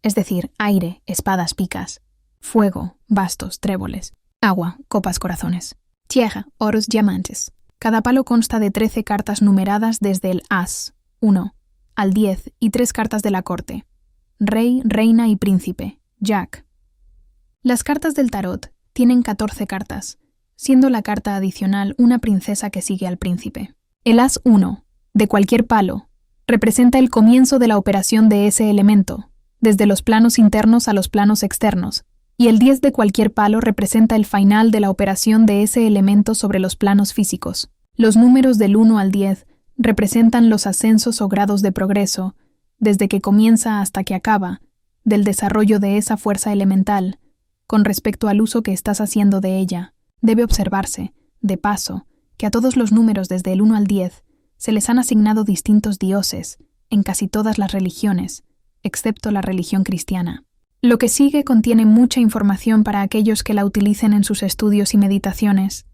Es decir, aire, espadas, picas; fuego, bastos, tréboles; agua, copas, corazones; tierra, oros, diamantes. Cada palo consta de 13 cartas numeradas desde el as, 1, al 10 y 3 cartas de la corte: rey, reina y príncipe, jack. Las cartas del tarot tienen 14 cartas, siendo la carta adicional una princesa que sigue al príncipe. El as 1, de cualquier palo, representa el comienzo de la operación de ese elemento, desde los planos internos a los planos externos, y el 10 de cualquier palo representa el final de la operación de ese elemento sobre los planos físicos. Los números del 1 al 10 representan los ascensos o grados de progreso, desde que comienza hasta que acaba, del desarrollo de esa fuerza elemental, con respecto al uso que estás haciendo de ella. Debe observarse, de paso, que a todos los números desde el 1 al 10 se les han asignado distintos dioses en casi todas las religiones, excepto la religión cristiana. Lo que sigue contiene mucha información para aquellos que la utilicen en sus estudios y meditaciones.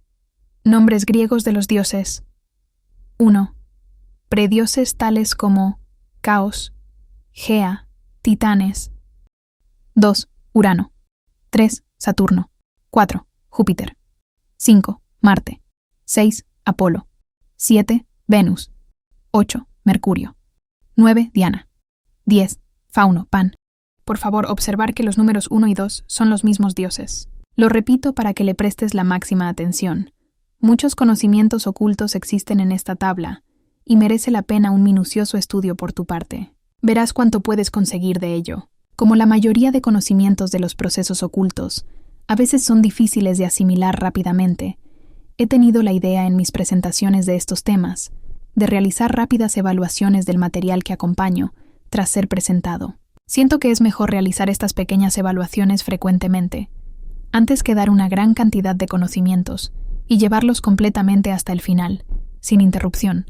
Nombres griegos de los dioses. 1. Predioses tales como Caos, Gea, Titanes. 2. Urano. 3. Saturno. 4. Júpiter. 5. Marte. 6. Apolo. 7. Venus. 8. Mercurio. 9. Diana. 10. Fauno, Pan. Por favor, observar que los números 1 y 2 son los mismos dioses. Lo repito para que le prestes la máxima atención. Muchos conocimientos ocultos existen en esta tabla, y merece la pena un minucioso estudio por tu parte. Verás cuánto puedes conseguir de ello. Como la mayoría de conocimientos de los procesos ocultos, a veces son difíciles de asimilar rápidamente. He tenido la idea en mis presentaciones de estos temas, de realizar rápidas evaluaciones del material que acompaño, tras ser presentado. Siento que es mejor realizar estas pequeñas evaluaciones frecuentemente, antes que dar una gran cantidad de conocimientos y llevarlos completamente hasta el final, sin interrupción,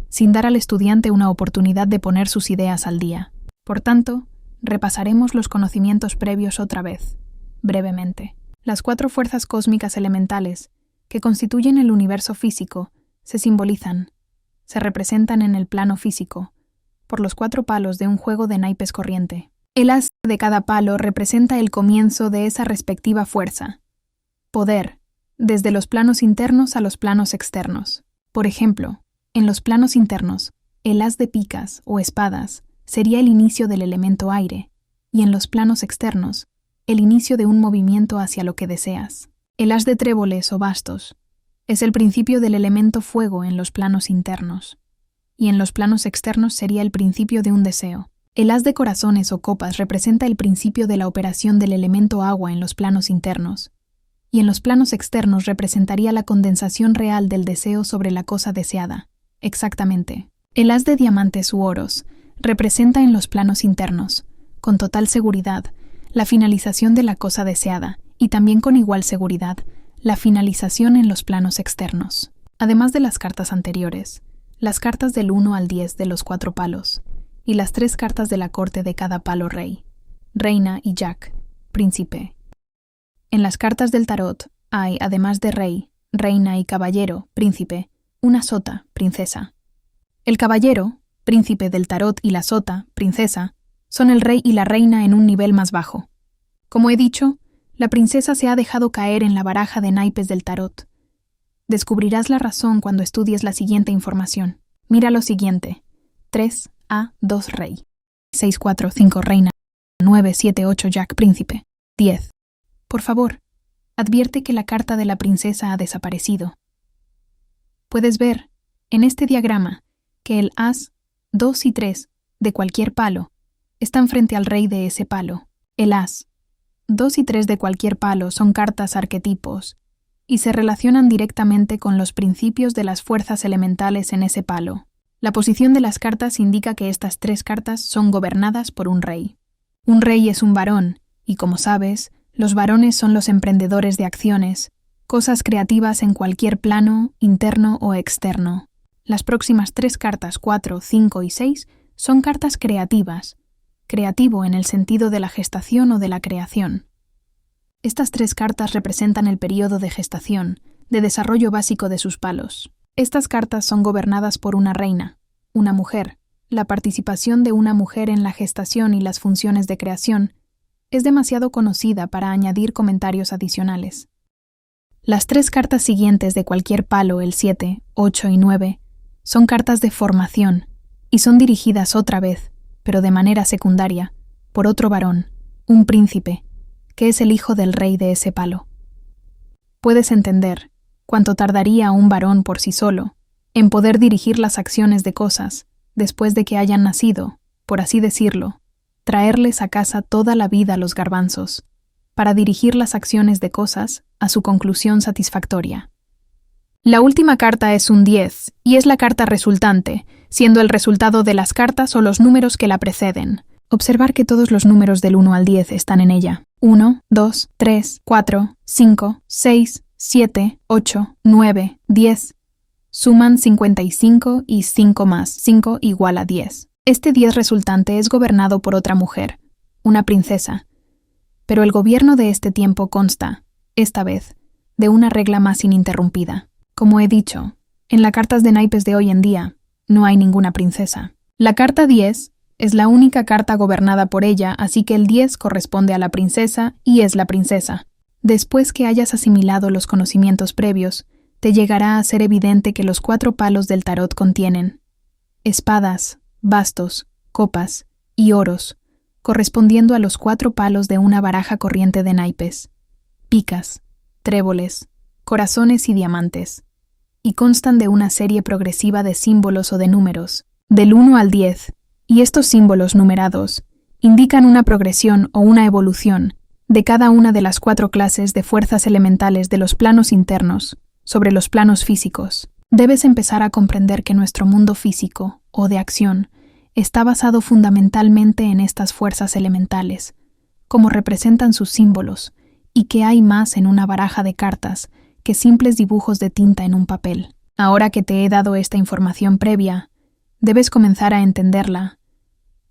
sin dar al estudiante una oportunidad de poner sus ideas al día. Por tanto, repasaremos los conocimientos previos otra vez, brevemente. Las 4 fuerzas cósmicas elementales, que constituyen el universo físico, se representan en el plano físico, por los 4 palos de un juego de naipes corriente. El as de cada palo representa el comienzo de esa respectiva fuerza. Poder, desde los planos internos a los planos externos. Por ejemplo, en los planos internos, el as de picas o espadas sería el inicio del elemento aire, y en los planos externos, el inicio de un movimiento hacia lo que deseas. El as de tréboles o bastos es el principio del elemento fuego en los planos internos, y en los planos externos sería el principio de un deseo. El as de corazones o copas representa el principio de la operación del elemento agua en los planos internos, y en los planos externos representaría la condensación real del deseo sobre la cosa deseada. Exactamente. El as de diamantes u oros representa en los planos internos, con total seguridad, la finalización de la cosa deseada, y también con igual seguridad, la finalización en los planos externos. Además de las cartas anteriores, las cartas del 1 al 10 de los 4 palos, y las 3 cartas de la corte de cada palo rey, reina y jack, príncipe. En las cartas del tarot hay, además de rey, reina y caballero, príncipe, una sota, princesa. El caballero, príncipe del tarot, y la sota, princesa, son el rey y la reina en un nivel más bajo. Como he dicho, la princesa se ha dejado caer en la baraja de naipes del tarot. Descubrirás la razón cuando estudies la siguiente información. Mira lo siguiente: 3 a 2 rey. 6, 4, 5, reina. 9, 7, 8, jack, príncipe. 10. Por favor, advierte que la carta de la princesa ha desaparecido. Puedes ver, en este diagrama, que el as, 2 y 3 de cualquier palo están frente al rey de ese palo. El as, 2 y 3 de cualquier palo son cartas arquetipos y se relacionan directamente con los principios de las fuerzas elementales en ese palo. La posición de las cartas indica que estas 3 cartas son gobernadas por un rey. Un rey es un varón, y como sabes, los varones son los emprendedores de acciones, cosas creativas en cualquier plano, interno o externo. Las próximas 3 cartas, 4, 5 y 6, son cartas creativas, creativo en el sentido de la gestación o de la creación. Estas 3 cartas representan el período de gestación, de desarrollo básico de sus palos. Estas cartas son gobernadas por una reina, una mujer. La participación de una mujer en la gestación y las funciones de creación es demasiado conocida para añadir comentarios adicionales. Las 3 cartas siguientes de cualquier palo, el 7, 8 y 9, son cartas de formación y son dirigidas otra vez, pero de manera secundaria, por otro varón, un príncipe, que es el hijo del rey de ese palo. Puedes entender cuánto tardaría un varón por sí solo en poder dirigir las acciones de cosas después de que hayan nacido, por así decirlo, traerles a casa toda la vida los garbanzos, para dirigir las acciones de cosas a su conclusión satisfactoria. La última carta es un 10 y es la carta resultante, siendo el resultado de las cartas o los números que la preceden. Observar que todos los números del 1 al 10 están en ella. 1, 2, 3, 4, 5, 6, 7, 8, 9, 10. Suman 55 y 5 más 5 igual a 10. Este 10 resultante es gobernado por otra mujer, una princesa. Pero el gobierno de este tiempo consta, esta vez, de una regla más ininterrumpida. Como he dicho, en las cartas de naipes de hoy en día, no hay ninguna princesa. La carta 10 es la única carta gobernada por ella, así que el 10 corresponde a la princesa y es la princesa. Después que hayas asimilado los conocimientos previos, te llegará a ser evidente que los 4 palos del tarot contienen espadas, bastos, copas y oros, correspondiendo a los 4 palos de una baraja corriente de naipes, picas, tréboles, corazones y diamantes, y constan de una serie progresiva de símbolos o de números, del 1 al 10, y estos símbolos numerados indican una progresión o una evolución de cada una de las 4 clases de fuerzas elementales de los planos internos sobre los planos físicos. Debes empezar a comprender que nuestro mundo físico o de acción está basado fundamentalmente en estas fuerzas elementales, como representan sus símbolos, y que hay más en una baraja de cartas que simples dibujos de tinta en un papel. Ahora que te he dado esta información previa, debes comenzar a entenderla.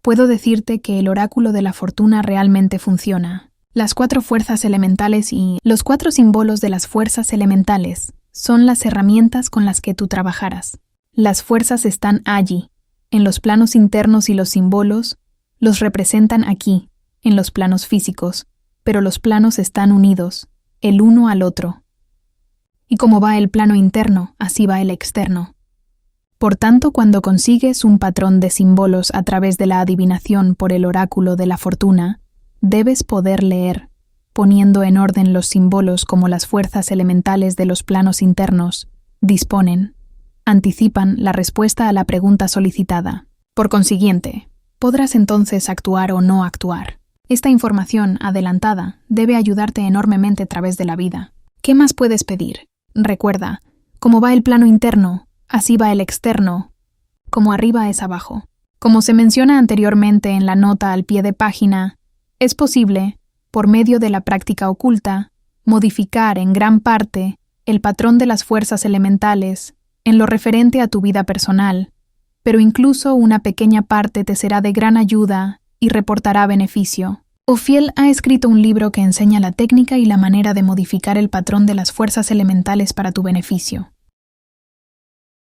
Puedo decirte que el oráculo de la fortuna realmente funciona. Las 4 fuerzas elementales y los 4 símbolos de las fuerzas elementales son las herramientas con las que tú trabajarás. Las fuerzas están allí, en los planos internos, y los símbolos los representan aquí, en los planos físicos, pero los planos están unidos, el uno al otro. Y como va el plano interno, así va el externo. Por tanto, cuando consigues un patrón de símbolos a través de la adivinación por el oráculo de la fortuna, debes poder leer, poniendo en orden los símbolos como las fuerzas elementales de los planos internos, disponen, anticipan la respuesta a la pregunta solicitada. Por consiguiente, podrás entonces actuar o no actuar. Esta información adelantada debe ayudarte enormemente a través de la vida. ¿Qué más puedes pedir? Recuerda, como va el plano interno, así va el externo, como arriba es abajo. Como se menciona anteriormente en la nota al pie de página, es posible, por medio de la práctica oculta, modificar en gran parte el patrón de las fuerzas elementales en lo referente a tu vida personal, pero incluso una pequeña parte te será de gran ayuda y reportará beneficio. Ophiel ha escrito un libro que enseña la técnica y la manera de modificar el patrón de las fuerzas elementales para tu beneficio.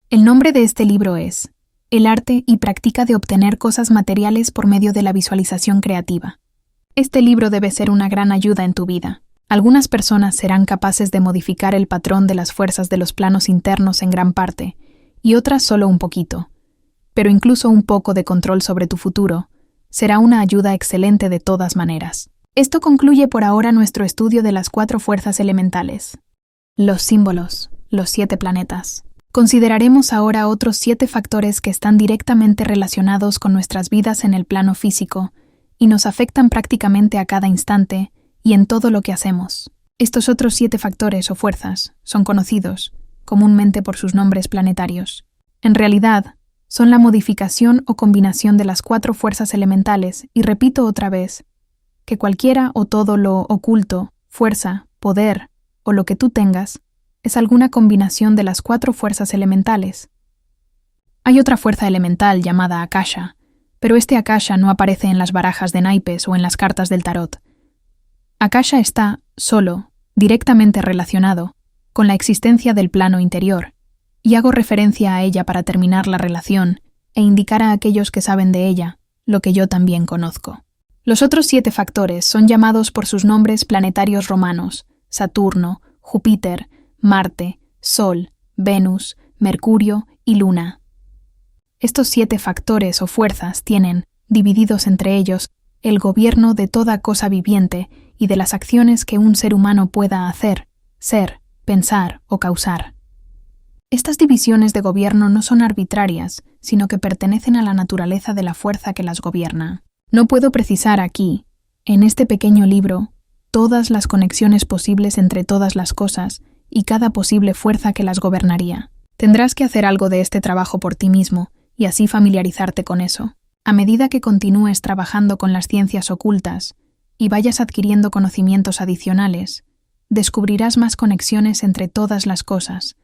El nombre de este libro es El arte y práctica de obtener cosas materiales por medio de la visualización creativa. Este libro debe ser una gran ayuda en tu vida. Algunas personas serán capaces de modificar el patrón de las fuerzas de los planos internos en gran parte, y otras solo un poquito. Pero incluso un poco de control sobre tu futuro Será una ayuda excelente de todas maneras. Esto concluye por ahora nuestro estudio de las 4 fuerzas elementales. Los símbolos, los 7 planetas. Consideraremos ahora otros 7 factores que están directamente relacionados con nuestras vidas en el plano físico y nos afectan prácticamente a cada instante y en todo lo que hacemos. Estos otros 7 factores o fuerzas son conocidos comúnmente por sus nombres planetarios. En realidad, son la modificación o combinación de las 4 fuerzas elementales y repito otra vez que cualquiera o todo lo oculto, fuerza, poder o lo que tú tengas es alguna combinación de las 4 fuerzas elementales. Hay otra fuerza elemental llamada Akasha, pero este Akasha no aparece en las barajas de naipes o en las cartas del tarot. Akasha está, solo, directamente relacionado con la existencia del plano interior, y hago referencia a ella para terminar la relación e indicar a aquellos que saben de ella lo que yo también conozco. Los otros 7 factores son llamados por sus nombres planetarios romanos: Saturno, Júpiter, Marte, Sol, Venus, Mercurio y Luna. Estos 7 factores o fuerzas tienen, divididos entre ellos, el gobierno de toda cosa viviente y de las acciones que un ser humano pueda hacer, ser, pensar o causar. Estas divisiones de gobierno no son arbitrarias, sino que pertenecen a la naturaleza de la fuerza que las gobierna. No puedo precisar aquí, en este pequeño libro, todas las conexiones posibles entre todas las cosas y cada posible fuerza que las gobernaría. Tendrás que hacer algo de este trabajo por ti mismo y así familiarizarte con eso. A medida que continúes trabajando con las ciencias ocultas y vayas adquiriendo conocimientos adicionales, descubrirás más conexiones entre todas las cosas,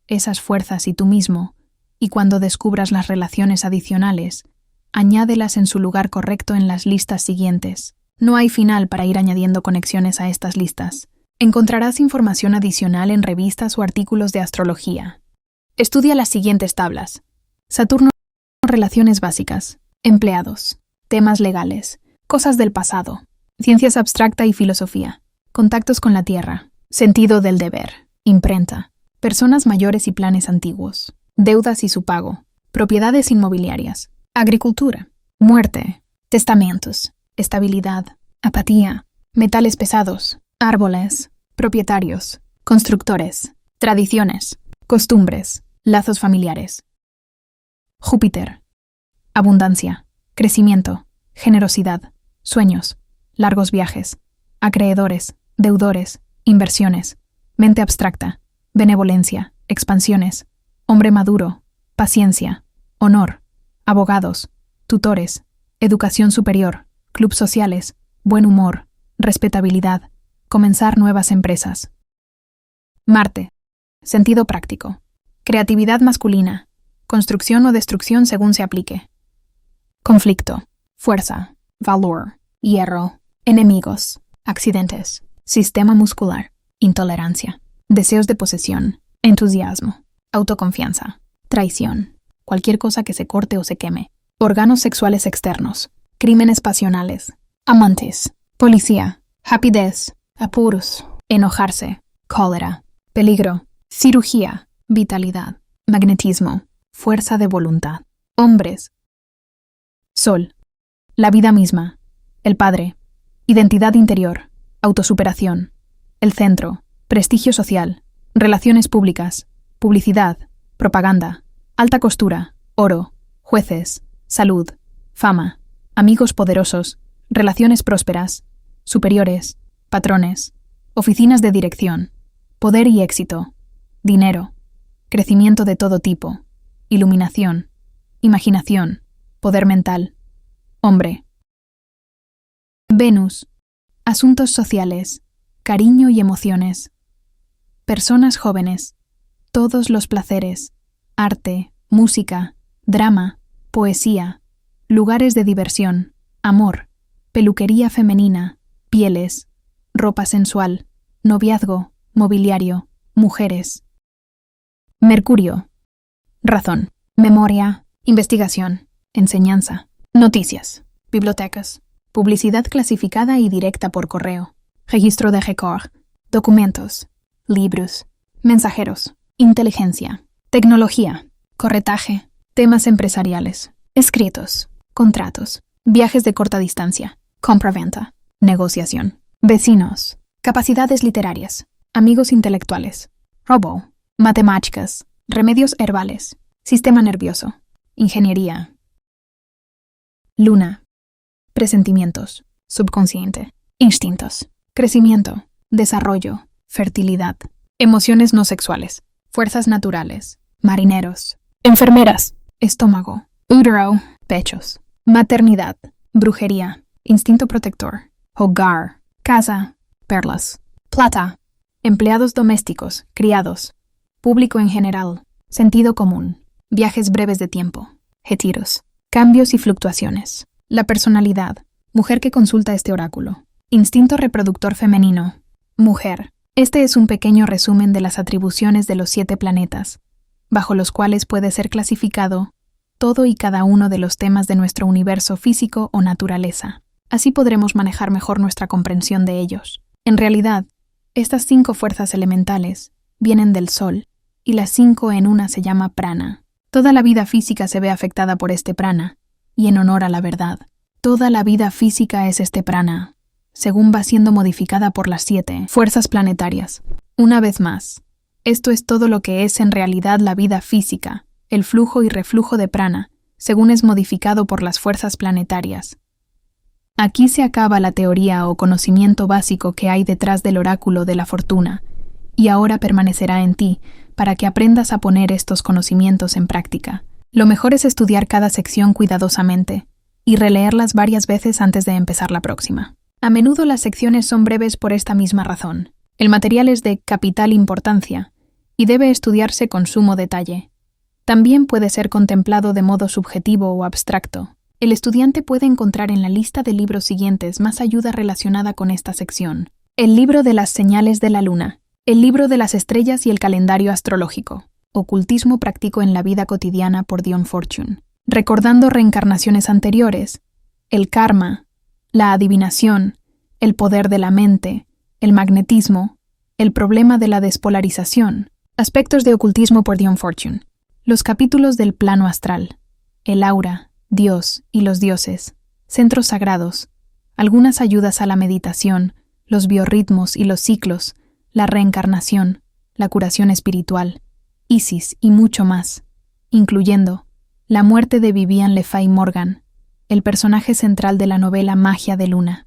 esas fuerzas y tú mismo, y cuando descubras las relaciones adicionales, añádelas en su lugar correcto en las listas siguientes. No hay final para ir añadiendo conexiones a estas listas. Encontrarás información adicional en revistas o artículos de astrología. Estudia las siguientes tablas. Saturno, relaciones básicas, empleados, temas legales, cosas del pasado, ciencias abstracta y filosofía, contactos con la tierra, sentido del deber, imprenta, personas mayores y planes antiguos, deudas y su pago, propiedades inmobiliarias, agricultura, muerte, testamentos, estabilidad, apatía, metales pesados, árboles, propietarios, constructores, tradiciones, costumbres, lazos familiares. Júpiter, abundancia, crecimiento, generosidad, sueños, largos viajes, acreedores, deudores, inversiones, mente abstracta, benevolencia, expansiones, hombre maduro, paciencia, honor, abogados, tutores, educación superior, clubes sociales, buen humor, respetabilidad, comenzar nuevas empresas. Marte, sentido práctico, creatividad masculina, construcción o destrucción según se aplique. Conflicto, fuerza, valor, hierro, enemigos, accidentes, sistema muscular, intolerancia, deseos de posesión, entusiasmo, autoconfianza, traición, cualquier cosa que se corte o se queme, órganos sexuales externos, crímenes pasionales, amantes, policía, rapidez, apuros, enojarse, cólera, peligro, cirugía, vitalidad, magnetismo, fuerza de voluntad, hombres. Sol, la vida misma, el padre, identidad interior, autosuperación, el centro, prestigio social, relaciones públicas, publicidad, propaganda, alta costura, oro, jueces, salud, fama, amigos poderosos, relaciones prósperas, superiores, patrones, oficinas de dirección, poder y éxito, dinero, crecimiento de todo tipo, iluminación, imaginación, poder mental, hombre. Venus, asuntos sociales, cariño y emociones, personas jóvenes, todos los placeres, arte, música, drama, poesía, lugares de diversión, amor, peluquería femenina, pieles, ropa sensual, noviazgo, mobiliario, mujeres. Mercurio, razón, memoria, investigación, enseñanza, noticias, bibliotecas, publicidad clasificada y directa por correo, registro de récord, documentos, libros, mensajeros, inteligencia, tecnología, corretaje, temas empresariales, escritos, contratos, Viajes de corta distancia. Compra-venta. Negociación. Vecinos. Capacidades literarias. Amigos intelectuales. Robo. Matemáticas. Remedios herbales. Sistema nervioso. Ingeniería. Luna. Presentimientos. Subconsciente. Instintos. Crecimiento. Desarrollo. Fertilidad. Emociones no sexuales. Fuerzas naturales. Marineros. Enfermeras. Estómago. Útero. Pechos. Maternidad. Brujería. Instinto protector. Hogar. Casa. Perlas. Plata. Empleados domésticos. Criados. Público en general. Sentido común. Viajes breves de tiempo. Retiros. Cambios y fluctuaciones. La personalidad. Mujer que consulta este oráculo. Instinto reproductor femenino. Mujer. Este es un pequeño resumen de las atribuciones de los 7 planetas, bajo los cuales puede ser clasificado todo y cada uno de los temas de nuestro universo físico o naturaleza. Así podremos manejar mejor nuestra comprensión de ellos. En realidad, estas 5 fuerzas elementales vienen del Sol, y las 5 en una se llama prana. Toda la vida física se ve afectada por este prana, y en honor a la verdad, toda la vida física es este prana, según va siendo modificada por las 7 fuerzas planetarias. Una vez más, esto es todo lo que es en realidad la vida física, el flujo y reflujo de prana, según es modificado por las fuerzas planetarias. Aquí se acaba la teoría o conocimiento básico que hay detrás del oráculo de la fortuna, y ahora permanecerá en ti para que aprendas a poner estos conocimientos en práctica. Lo mejor es estudiar cada sección cuidadosamente y releerlas varias veces antes de empezar la próxima. A menudo las secciones son breves por esta misma razón. El material es de capital importancia y debe estudiarse con sumo detalle. También puede ser contemplado de modo subjetivo o abstracto. El estudiante puede encontrar en la lista de libros siguientes más ayuda relacionada con esta sección. El libro de las señales de la luna, el libro de las estrellas y el calendario astrológico, ocultismo práctico en la vida cotidiana por Dion Fortune, recordando reencarnaciones anteriores, el karma, la adivinación, el poder de la mente, el magnetismo, el problema de la despolarización, aspectos de ocultismo por Dion Fortune, los capítulos del plano astral, el aura, Dios y los dioses, centros sagrados, algunas ayudas a la meditación, los biorritmos y los ciclos, la reencarnación, la curación espiritual, Isis y mucho más, incluyendo la muerte de Vivian Le Fay Morgan, el personaje central de la novela Magia de Luna.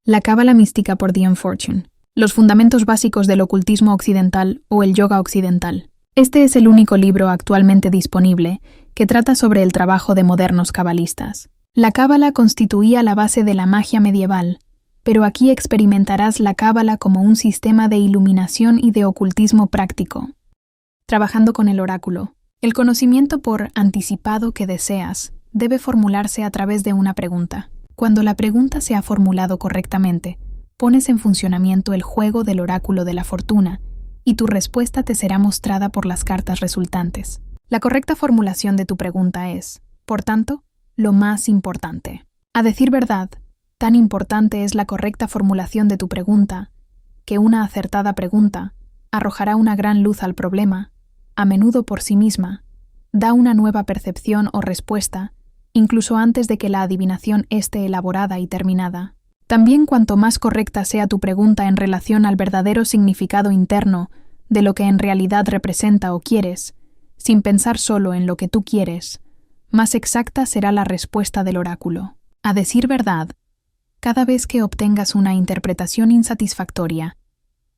La cábala mística por Dion Fortune, los fundamentos básicos del ocultismo occidental o el yoga occidental. Este es el único libro actualmente disponible que trata sobre el trabajo de modernos cabalistas. La cábala constituía la base de la magia medieval, pero aquí experimentarás la cábala como un sistema de iluminación y de ocultismo práctico. Trabajando con el oráculo, el conocimiento por anticipado que deseas debe formularse a través de una pregunta. Cuando la pregunta se ha formulado correctamente, pones en funcionamiento el juego del oráculo de la fortuna y tu respuesta te será mostrada por las cartas resultantes. La correcta formulación de tu pregunta es, por tanto, lo más importante. A decir verdad, tan importante es la correcta formulación de tu pregunta, que una acertada pregunta arrojará una gran luz al problema, a menudo por sí misma, da una nueva percepción o respuesta, incluso antes de que la adivinación esté elaborada y terminada. También cuanto más correcta sea tu pregunta en relación al verdadero significado interno de lo que en realidad representa o quieres, sin pensar solo en lo que tú quieres, más exacta será la respuesta del oráculo. A decir verdad, cada vez que obtengas una interpretación insatisfactoria,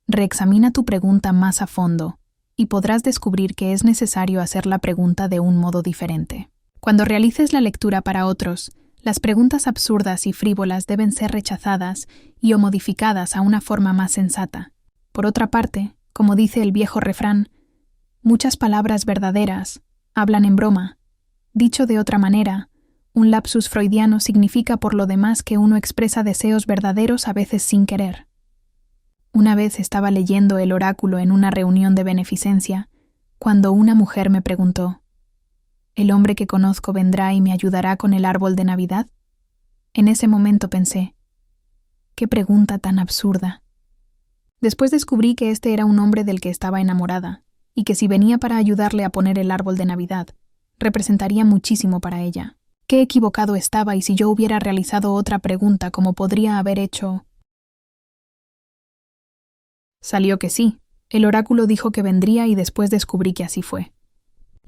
reexamina tu pregunta más a fondo y podrás descubrir que es necesario hacer la pregunta de un modo diferente. Cuando realices la lectura para otros, las preguntas absurdas y frívolas deben ser rechazadas y o modificadas a una forma más sensata. Por otra parte, como dice el viejo refrán, muchas palabras verdaderas hablan en broma. Dicho de otra manera, un lapsus freudiano significa por lo demás que uno expresa deseos verdaderos a veces sin querer. Una vez estaba leyendo el oráculo en una reunión de beneficencia, cuando una mujer me preguntó, ¿el hombre que conozco vendrá y me ayudará con el árbol de Navidad? En ese momento pensé, ¿qué pregunta tan absurda? Después descubrí que este era un hombre del que estaba enamorada, y que si venía para ayudarle a poner el árbol de Navidad, representaría muchísimo para ella. Qué equivocado estaba, y si yo hubiera realizado otra pregunta, ¿cómo podría haber hecho? Salió que sí. El oráculo dijo que vendría y después descubrí que así fue.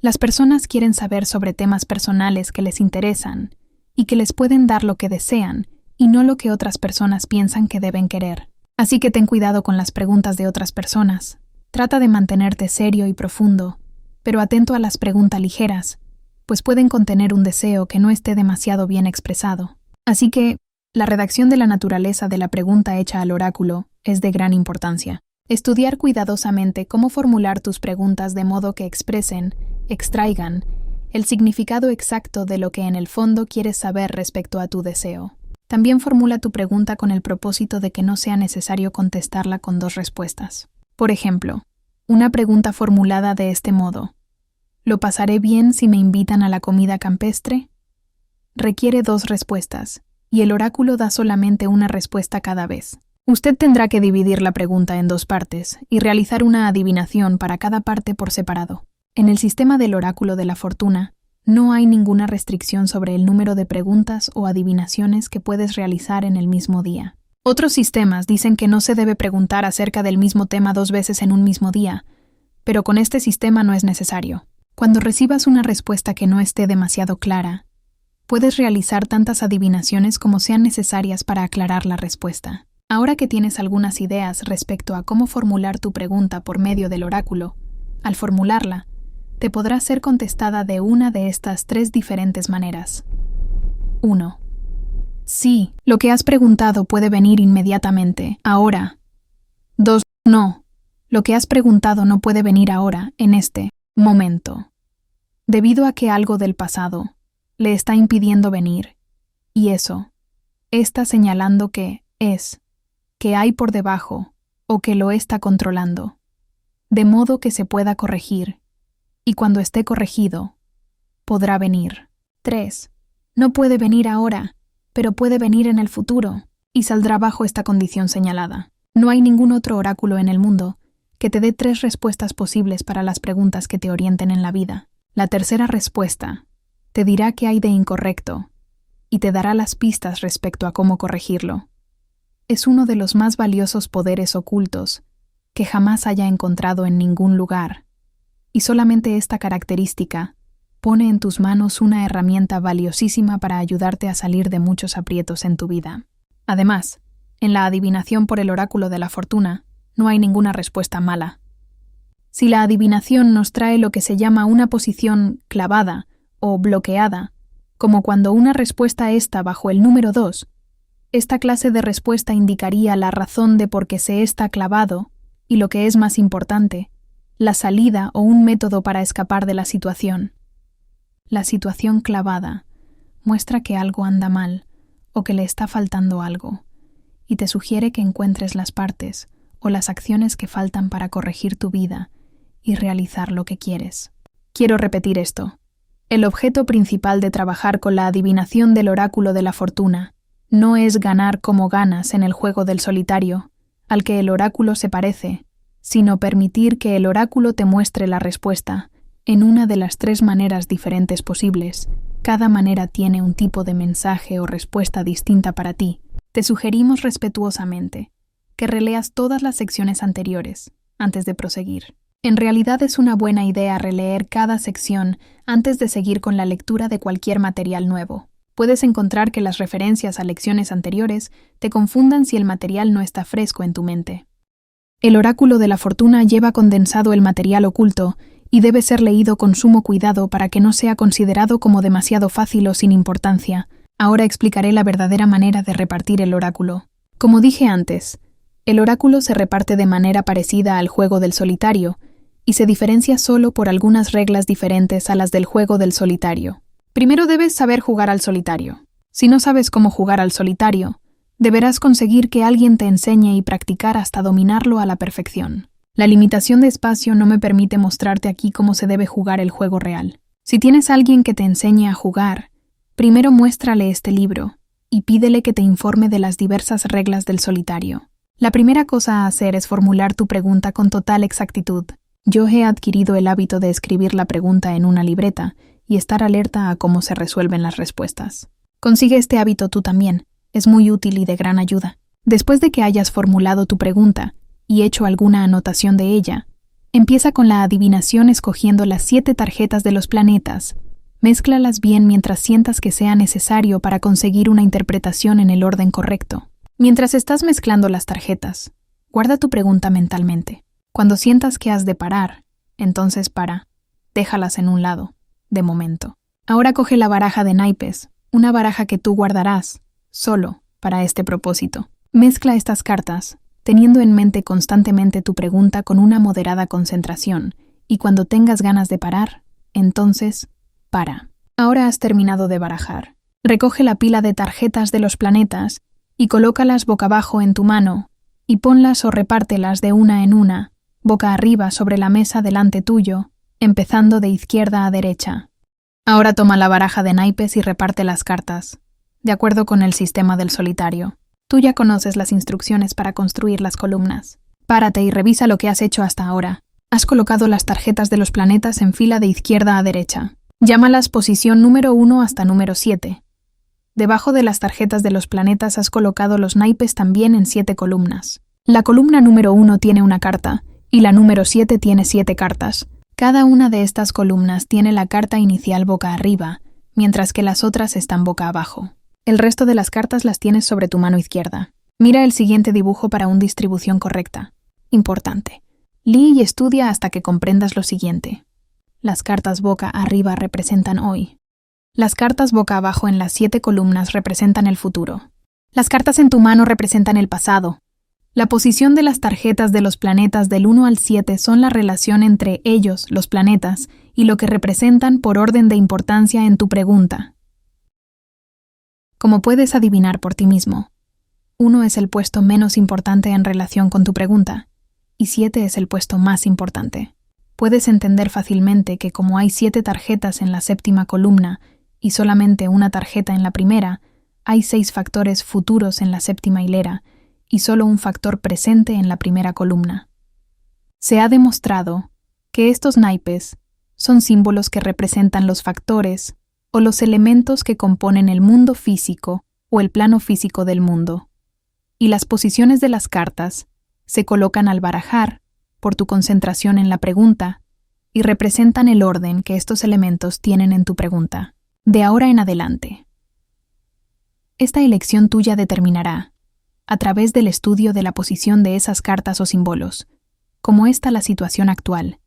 Las personas quieren saber sobre temas personales que les interesan y que les pueden dar lo que desean y no lo que otras personas piensan que deben querer. Así que ten cuidado con las preguntas de otras personas. Trata de mantenerte serio y profundo, pero atento a las preguntas ligeras, pues pueden contener un deseo que no esté demasiado bien expresado. Así que, la redacción de la naturaleza de la pregunta hecha al oráculo es de gran importancia. Estudiar cuidadosamente cómo formular tus preguntas de modo que extraigan, el significado exacto de lo que en el fondo quieres saber respecto a tu deseo. También formula tu pregunta con el propósito de que no sea necesario contestarla con dos respuestas. Por ejemplo, una pregunta formulada de este modo: ¿lo pasaré bien si me invitan a la comida campestre? Requiere dos respuestas, y el oráculo da solamente una respuesta cada vez. Usted tendrá que dividir la pregunta en dos partes y realizar una adivinación para cada parte por separado. En el sistema del oráculo de la fortuna, no hay ninguna restricción sobre el número de preguntas o adivinaciones que puedes realizar en el mismo día. Otros sistemas dicen que no se debe preguntar acerca del mismo tema dos veces en un mismo día, pero con este sistema no es necesario. Cuando recibas una respuesta que no esté demasiado clara, puedes realizar tantas adivinaciones como sean necesarias para aclarar la respuesta. Ahora que tienes algunas ideas respecto a cómo formular tu pregunta por medio del oráculo, al formularla, te podrá ser contestada de una de estas tres diferentes maneras. 1. Sí, lo que has preguntado puede venir inmediatamente, ahora. 2. No, lo que has preguntado no puede venir ahora, en este momento, debido a que algo del pasado le está impidiendo venir, y eso está señalando que hay por debajo o que lo está controlando, de modo que se pueda corregir, y cuando esté corregido, podrá venir. 3. No puede venir ahora, pero puede venir en el futuro, y saldrá bajo esta condición señalada. No hay ningún otro oráculo en el mundo que te dé tres respuestas posibles para las preguntas que te orienten en la vida. La tercera respuesta te dirá qué hay de incorrecto y te dará las pistas respecto a cómo corregirlo. Es uno de los más valiosos poderes ocultos que jamás haya encontrado en ningún lugar, y solamente esta característica pone en tus manos una herramienta valiosísima para ayudarte a salir de muchos aprietos en tu vida. Además, en la adivinación por el oráculo de la fortuna, no hay ninguna respuesta mala. Si la adivinación nos trae lo que se llama una posición clavada o bloqueada, como cuando una respuesta está bajo el número 2, esta clase de respuesta indicaría la razón de por qué se está clavado y, lo que es más importante, la salida o un método para escapar de la situación. La situación clavada muestra que algo anda mal o que le está faltando algo, y te sugiere que encuentres las partes o las acciones que faltan para corregir tu vida y realizar lo que quieres. Quiero repetir esto. El objeto principal de trabajar con la adivinación del oráculo de la fortuna no es ganar como ganas en el juego del solitario, al que el oráculo se parece, sino permitir que el oráculo te muestre la respuesta en una de las tres maneras diferentes posibles. Cada manera tiene un tipo de mensaje o respuesta distinta para ti. Te sugerimos respetuosamente que releas todas las secciones anteriores antes de proseguir. En realidad es una buena idea releer cada sección antes de seguir con la lectura de cualquier material nuevo. Puedes encontrar que las referencias a lecciones anteriores te confundan si el material no está fresco en tu mente. El oráculo de la fortuna lleva condensado el material oculto y debe ser leído con sumo cuidado para que no sea considerado como demasiado fácil o sin importancia. Ahora explicaré la verdadera manera de repartir el oráculo. Como dije antes, el oráculo se reparte de manera parecida al juego del solitario y se diferencia solo por algunas reglas diferentes a las del juego del solitario. Primero debes saber jugar al solitario. Si no sabes cómo jugar al solitario, deberás conseguir que alguien te enseñe y practicar hasta dominarlo a la perfección. La limitación de espacio no me permite mostrarte aquí cómo se debe jugar el juego real. Si tienes alguien que te enseñe a jugar, primero muéstrale este libro y pídele que te informe de las diversas reglas del solitario. La primera cosa a hacer es formular tu pregunta con total exactitud. Yo he adquirido el hábito de escribir la pregunta en una libreta y estar alerta a cómo se resuelven las respuestas. Consigue este hábito tú también. Es muy útil y de gran ayuda. Después de que hayas formulado tu pregunta y hecho alguna anotación de ella, empieza con la adivinación escogiendo las 7 tarjetas de los planetas. Mézclalas bien mientras sientas que sea necesario para conseguir una interpretación en el orden correcto. Mientras estás mezclando las tarjetas, guarda tu pregunta mentalmente. Cuando sientas que has de parar, entonces para. Déjalas en un lado, de momento. Ahora coge la baraja de naipes, una baraja que tú guardarás, solo, para este propósito. Mezcla estas cartas, teniendo en mente constantemente tu pregunta con una moderada concentración, y cuando tengas ganas de parar, entonces, para. Ahora has terminado de barajar. Recoge la pila de tarjetas de los planetas y colócalas boca abajo en tu mano, y ponlas o repártelas de una en una, boca arriba sobre la mesa delante tuyo, empezando de izquierda a derecha. Ahora toma la baraja de naipes y reparte las cartas, de acuerdo con el sistema del solitario. Tú ya conoces las instrucciones para construir las columnas. Párate y revisa lo que has hecho hasta ahora. Has colocado las tarjetas de los planetas en fila de izquierda a derecha. Llámalas posición número 1 hasta número 7. Debajo de las tarjetas de los planetas has colocado los naipes también en 7 columnas. La columna número 1 tiene una carta, y la número 7 tiene 7 cartas. Cada una de estas columnas tiene la carta inicial boca arriba, mientras que las otras están boca abajo. El resto de las cartas las tienes sobre tu mano izquierda. Mira el siguiente dibujo para una distribución correcta. Importante. Lee y estudia hasta que comprendas lo siguiente. Las cartas boca arriba representan hoy. Las cartas boca abajo en las 7 columnas representan el futuro. Las cartas en tu mano representan el pasado. La posición de las tarjetas de los planetas del 1 al 7 son la relación entre ellos, los planetas, y lo que representan por orden de importancia en tu pregunta. Como puedes adivinar por ti mismo, 1 es el puesto menos importante en relación con tu pregunta, y 7 es el puesto más importante. Puedes entender fácilmente que como hay 7 tarjetas en la 7ª columna y solamente una tarjeta en la primera, hay 6 factores futuros en la 7ª hilera y solo un factor presente en la primera columna. Se ha demostrado que estos naipes son símbolos que representan los factores o los elementos que componen el mundo físico o el plano físico del mundo, y las posiciones de las cartas se colocan al barajar por tu concentración en la pregunta y representan el orden que estos elementos tienen en tu pregunta. De ahora en adelante, esta elección tuya determinará, a través del estudio de la posición de esas cartas o símbolos, cómo está la situación actual,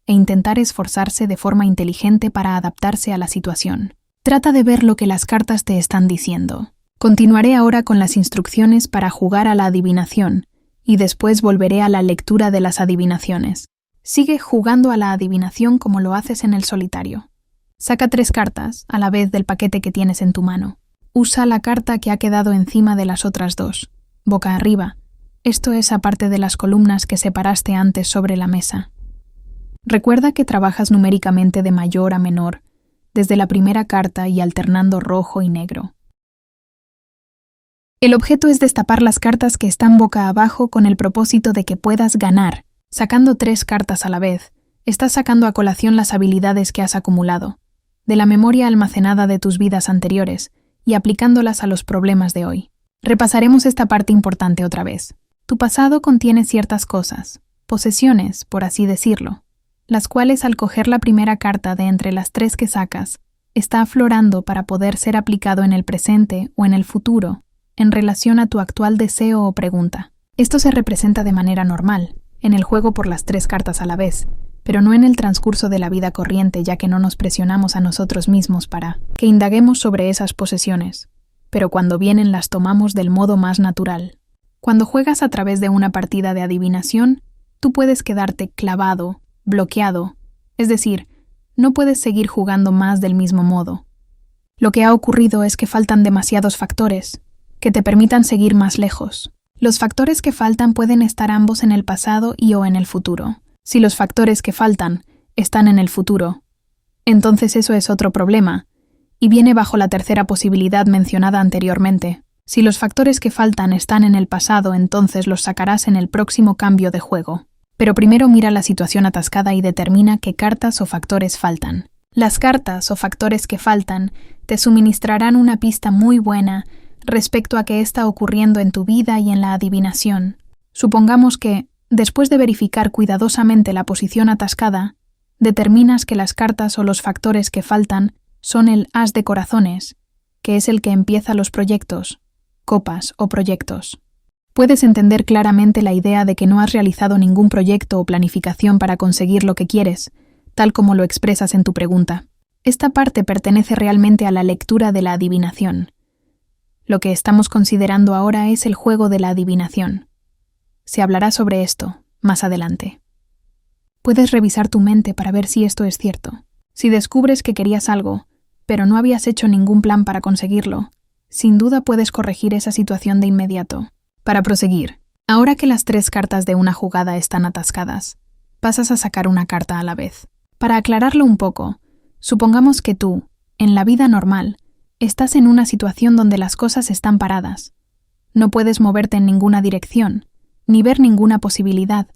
e intentar esforzarse de forma inteligente para adaptarse a la situación. Trata de ver lo que las cartas te están diciendo. Continuaré ahora con las instrucciones para jugar a la adivinación, y después volveré a la lectura de las adivinaciones. Sigue jugando a la adivinación como lo haces en el solitario. Saca 3 cartas a la vez del paquete que tienes en tu mano. Usa la carta que ha quedado encima de las otras 2, boca arriba. Esto es aparte de las columnas que separaste antes sobre la mesa. Recuerda que trabajas numéricamente de mayor a menor, desde la primera carta y alternando rojo y negro. El objeto es destapar las cartas que están boca abajo con el propósito de que puedas ganar. Sacando 3 cartas a la vez, estás sacando a colación las habilidades que has acumulado, de la memoria almacenada de tus vidas anteriores, y aplicándolas a los problemas de hoy. Repasaremos esta parte importante otra vez. Tu pasado contiene ciertas cosas, posesiones, por así decirlo, las cuales al coger la primera carta de entre las 3 que sacas, está aflorando para poder ser aplicado en el presente o en el futuro, en relación a tu actual deseo o pregunta. Esto se representa de manera normal, en el juego por las 3 cartas a la vez, pero no en el transcurso de la vida corriente, ya que no nos presionamos a nosotros mismos para que indaguemos sobre esas posesiones, pero cuando vienen las tomamos del modo más natural. Cuando juegas a través de una partida de adivinación, tú puedes quedarte clavado, bloqueado, es decir, no puedes seguir jugando más del mismo modo. Lo que ha ocurrido es que faltan demasiados factores que te permitan seguir más lejos. Los factores que faltan pueden estar ambos en el pasado y o en el futuro. Si los factores que faltan están en el futuro, entonces eso es otro problema, y viene bajo la tercera posibilidad mencionada anteriormente. Si los factores que faltan están en el pasado, entonces los sacarás en el próximo cambio de juego. Pero primero mira la situación atascada y determina qué cartas o factores faltan. Las cartas o factores que faltan te suministrarán una pista muy buena respecto a qué está ocurriendo en tu vida y en la adivinación. Supongamos que, después de verificar cuidadosamente la posición atascada, determinas que las cartas o los factores que faltan son el as de corazones, que es el que empieza los proyectos, copas o proyectos. Puedes entender claramente la idea de que no has realizado ningún proyecto o planificación para conseguir lo que quieres, tal como lo expresas en tu pregunta. Esta parte pertenece realmente a la lectura de la adivinación. Lo que estamos considerando ahora es el juego de la adivinación. Se hablará sobre esto más adelante. Puedes revisar tu mente para ver si esto es cierto. Si descubres que querías algo, pero no habías hecho ningún plan para conseguirlo, sin duda puedes corregir esa situación de inmediato. Para proseguir, ahora que las 3 cartas de una jugada están atascadas, pasas a sacar una carta a la vez. Para aclararlo un poco, supongamos que tú, en la vida normal, estás en una situación donde las cosas están paradas. No puedes moverte en ninguna dirección, ni ver ninguna posibilidad,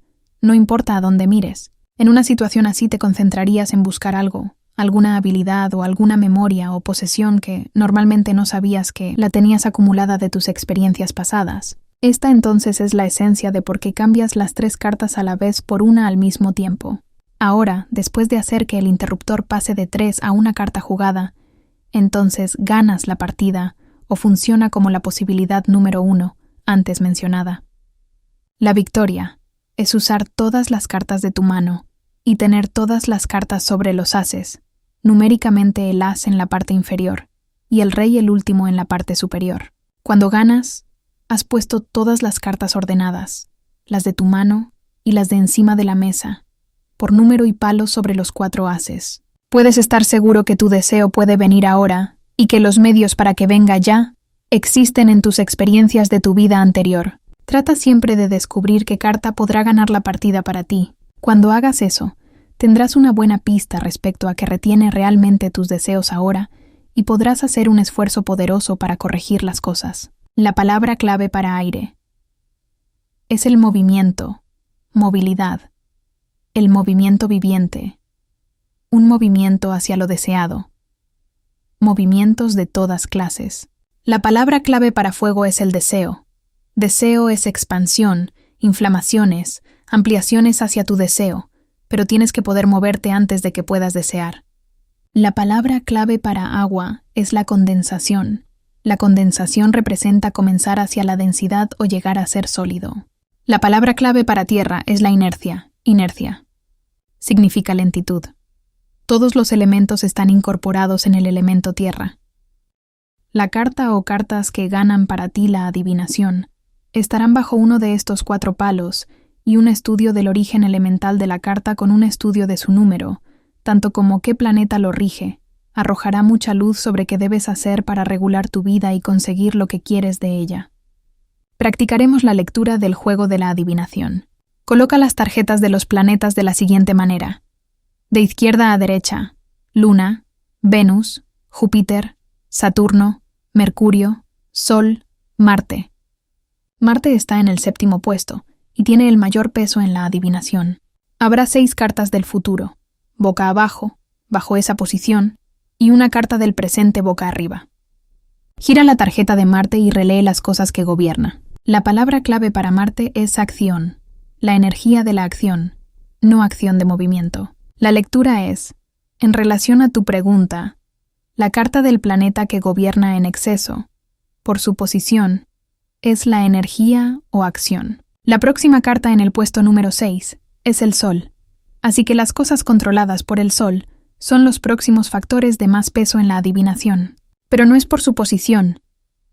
no importa a dónde mires. En una situación así te concentrarías en buscar algo, alguna habilidad o alguna memoria o posesión que normalmente no sabías que la tenías acumulada de tus experiencias pasadas. Esta entonces es la esencia de por qué cambias las 3 cartas a la vez por una al mismo tiempo. Ahora, después de hacer que el interruptor pase de 3 a una carta jugada, entonces ganas la partida o funciona como la posibilidad número 1, antes mencionada. La victoria es usar todas las cartas de tu mano y tener todas las cartas sobre los ases, numéricamente el as en la parte inferior y el rey el último en la parte superior. Cuando ganas, has puesto todas las cartas ordenadas, las de tu mano y las de encima de la mesa, por número y palo sobre los 4 ases. Puedes estar seguro que tu deseo puede venir ahora y que los medios para que venga ya existen en tus experiencias de tu vida anterior. Trata siempre de descubrir qué carta podrá ganar la partida para ti. Cuando hagas eso, tendrás una buena pista respecto a que retiene realmente tus deseos ahora y podrás hacer un esfuerzo poderoso para corregir las cosas. La palabra clave para aire es el movimiento, movilidad, el movimiento viviente, un movimiento hacia lo deseado, movimientos de todas clases. La palabra clave para fuego es el deseo. Deseo es expansión, inflamaciones, ampliaciones hacia tu deseo, pero tienes que poder moverte antes de que puedas desear. La palabra clave para agua es la condensación. La condensación representa comenzar hacia la densidad o llegar a ser sólido. La palabra clave para tierra es la inercia. Inercia significa lentitud. Todos los elementos están incorporados en el elemento tierra. La carta o cartas que ganan para ti la adivinación estarán bajo uno de estos 4 palos y un estudio del origen elemental de la carta con un estudio de su número, tanto como qué planeta lo rige, arrojará mucha luz sobre qué debes hacer para regular tu vida y conseguir lo que quieres de ella. Practicaremos la lectura del juego de la adivinación. Coloca las tarjetas de los planetas de la siguiente manera. De izquierda a derecha: Luna, Venus, Júpiter, Saturno, Mercurio, Sol, Marte. Marte está en el 7º puesto y tiene el mayor peso en la adivinación. Habrá 6 cartas del futuro, boca abajo, bajo esa posición, y una carta del presente boca arriba. Gira la tarjeta de Marte y relee las cosas que gobierna. La palabra clave para Marte es acción, la energía de la acción, no acción de movimiento. La lectura es, en relación a tu pregunta, la carta del planeta que gobierna en exceso, por su posición, es la energía o acción. La próxima carta en el puesto número 6 es el Sol, así que las cosas controladas por el Sol son los próximos factores de más peso en la adivinación. Pero no es por su posición,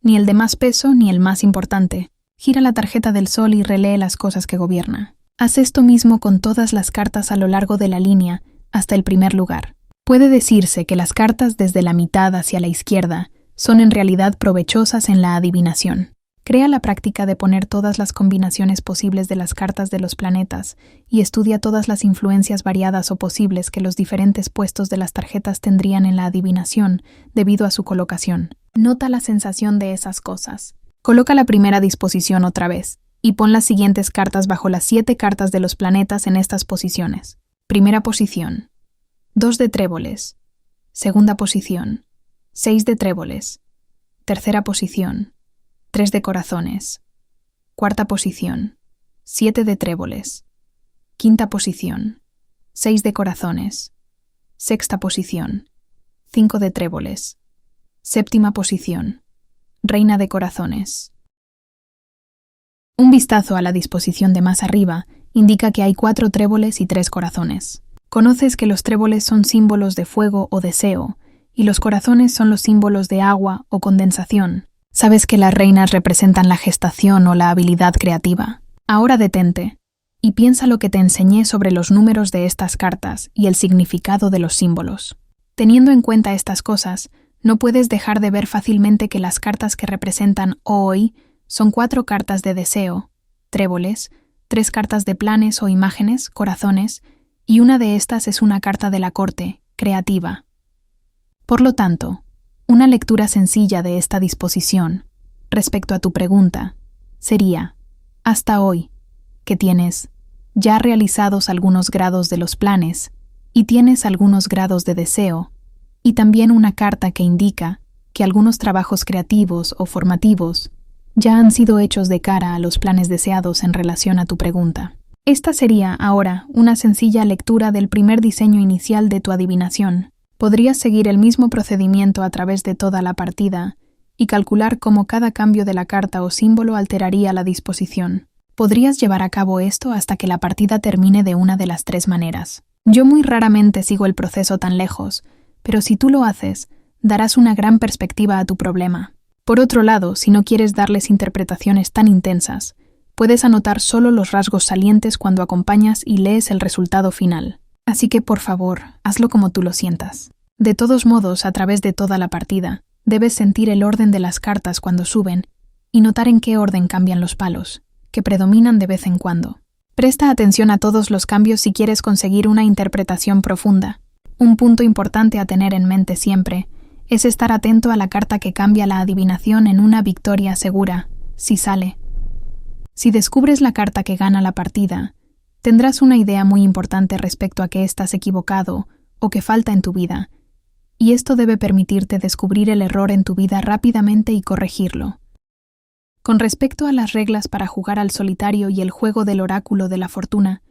ni el de más peso ni el más importante. Gira la tarjeta del Sol y relee las cosas que gobierna. Haz esto mismo con todas las cartas a lo largo de la línea hasta el primer lugar. Puede decirse que las cartas desde la mitad hacia la izquierda son en realidad provechosas en la adivinación. Crea la práctica de poner todas las combinaciones posibles de las cartas de los planetas y estudia todas las influencias variadas o posibles que los diferentes puestos de las tarjetas tendrían en la adivinación debido a su colocación. Nota la sensación de esas cosas. Coloca la primera disposición otra vez y pon las siguientes cartas bajo las 7 cartas de los planetas en estas posiciones. Primera posición: 2 de tréboles, Segunda posición, 6 de tréboles. Tercera posición, 3 de corazones. Cuarta posición, 7 de tréboles. Quinta posición, 6 de corazones. Sexta posición, 5 de tréboles. Séptima posición, reina de corazones. Un vistazo a la disposición de más arriba indica que hay 4 tréboles y 3 corazones. Conoces que los tréboles son símbolos de fuego o deseo, y los corazones son los símbolos de agua o condensación. Sabes que las reinas representan la gestación o la habilidad creativa. Ahora detente y piensa lo que te enseñé sobre los números de estas cartas y el significado de los símbolos. Teniendo en cuenta estas cosas, no puedes dejar de ver fácilmente que las cartas que representan hoy son 4 cartas de deseo, tréboles, 3 cartas de planes o imágenes, corazones, y una de estas es una carta de la corte, creativa. Por lo tanto, una lectura sencilla de esta disposición, respecto a tu pregunta, sería, hasta hoy, que tienes ya realizados algunos grados de los planes y tienes algunos grados de deseo, y también una carta que indica que algunos trabajos creativos o formativos ya han sido hechos de cara a los planes deseados en relación a tu pregunta. Esta sería, ahora, una sencilla lectura del primer diseño inicial de tu adivinación. Podrías seguir el mismo procedimiento a través de toda la partida y calcular cómo cada cambio de la carta o símbolo alteraría la disposición. Podrías llevar a cabo esto hasta que la partida termine de una de las 3 maneras. Yo muy raramente sigo el proceso tan lejos, pero si tú lo haces, darás una gran perspectiva a tu problema. Por otro lado, si no quieres darles interpretaciones tan intensas, puedes anotar solo los rasgos salientes cuando acompañas y lees el resultado final. Así que, por favor, hazlo como tú lo sientas. De todos modos, a través de toda la partida, debes sentir el orden de las cartas cuando suben y notar en qué orden cambian los palos, que predominan de vez en cuando. Presta atención a todos los cambios si quieres conseguir una interpretación profunda. Un punto importante a tener en mente siempre es estar atento a la carta que cambia la adivinación en una victoria segura, si sale. Si descubres la carta que gana la partida, tendrás una idea muy importante respecto a que estás equivocado o que falta en tu vida, y esto debe permitirte descubrir el error en tu vida rápidamente y corregirlo. Con respecto a las reglas para jugar al solitario y el juego del oráculo de la fortuna,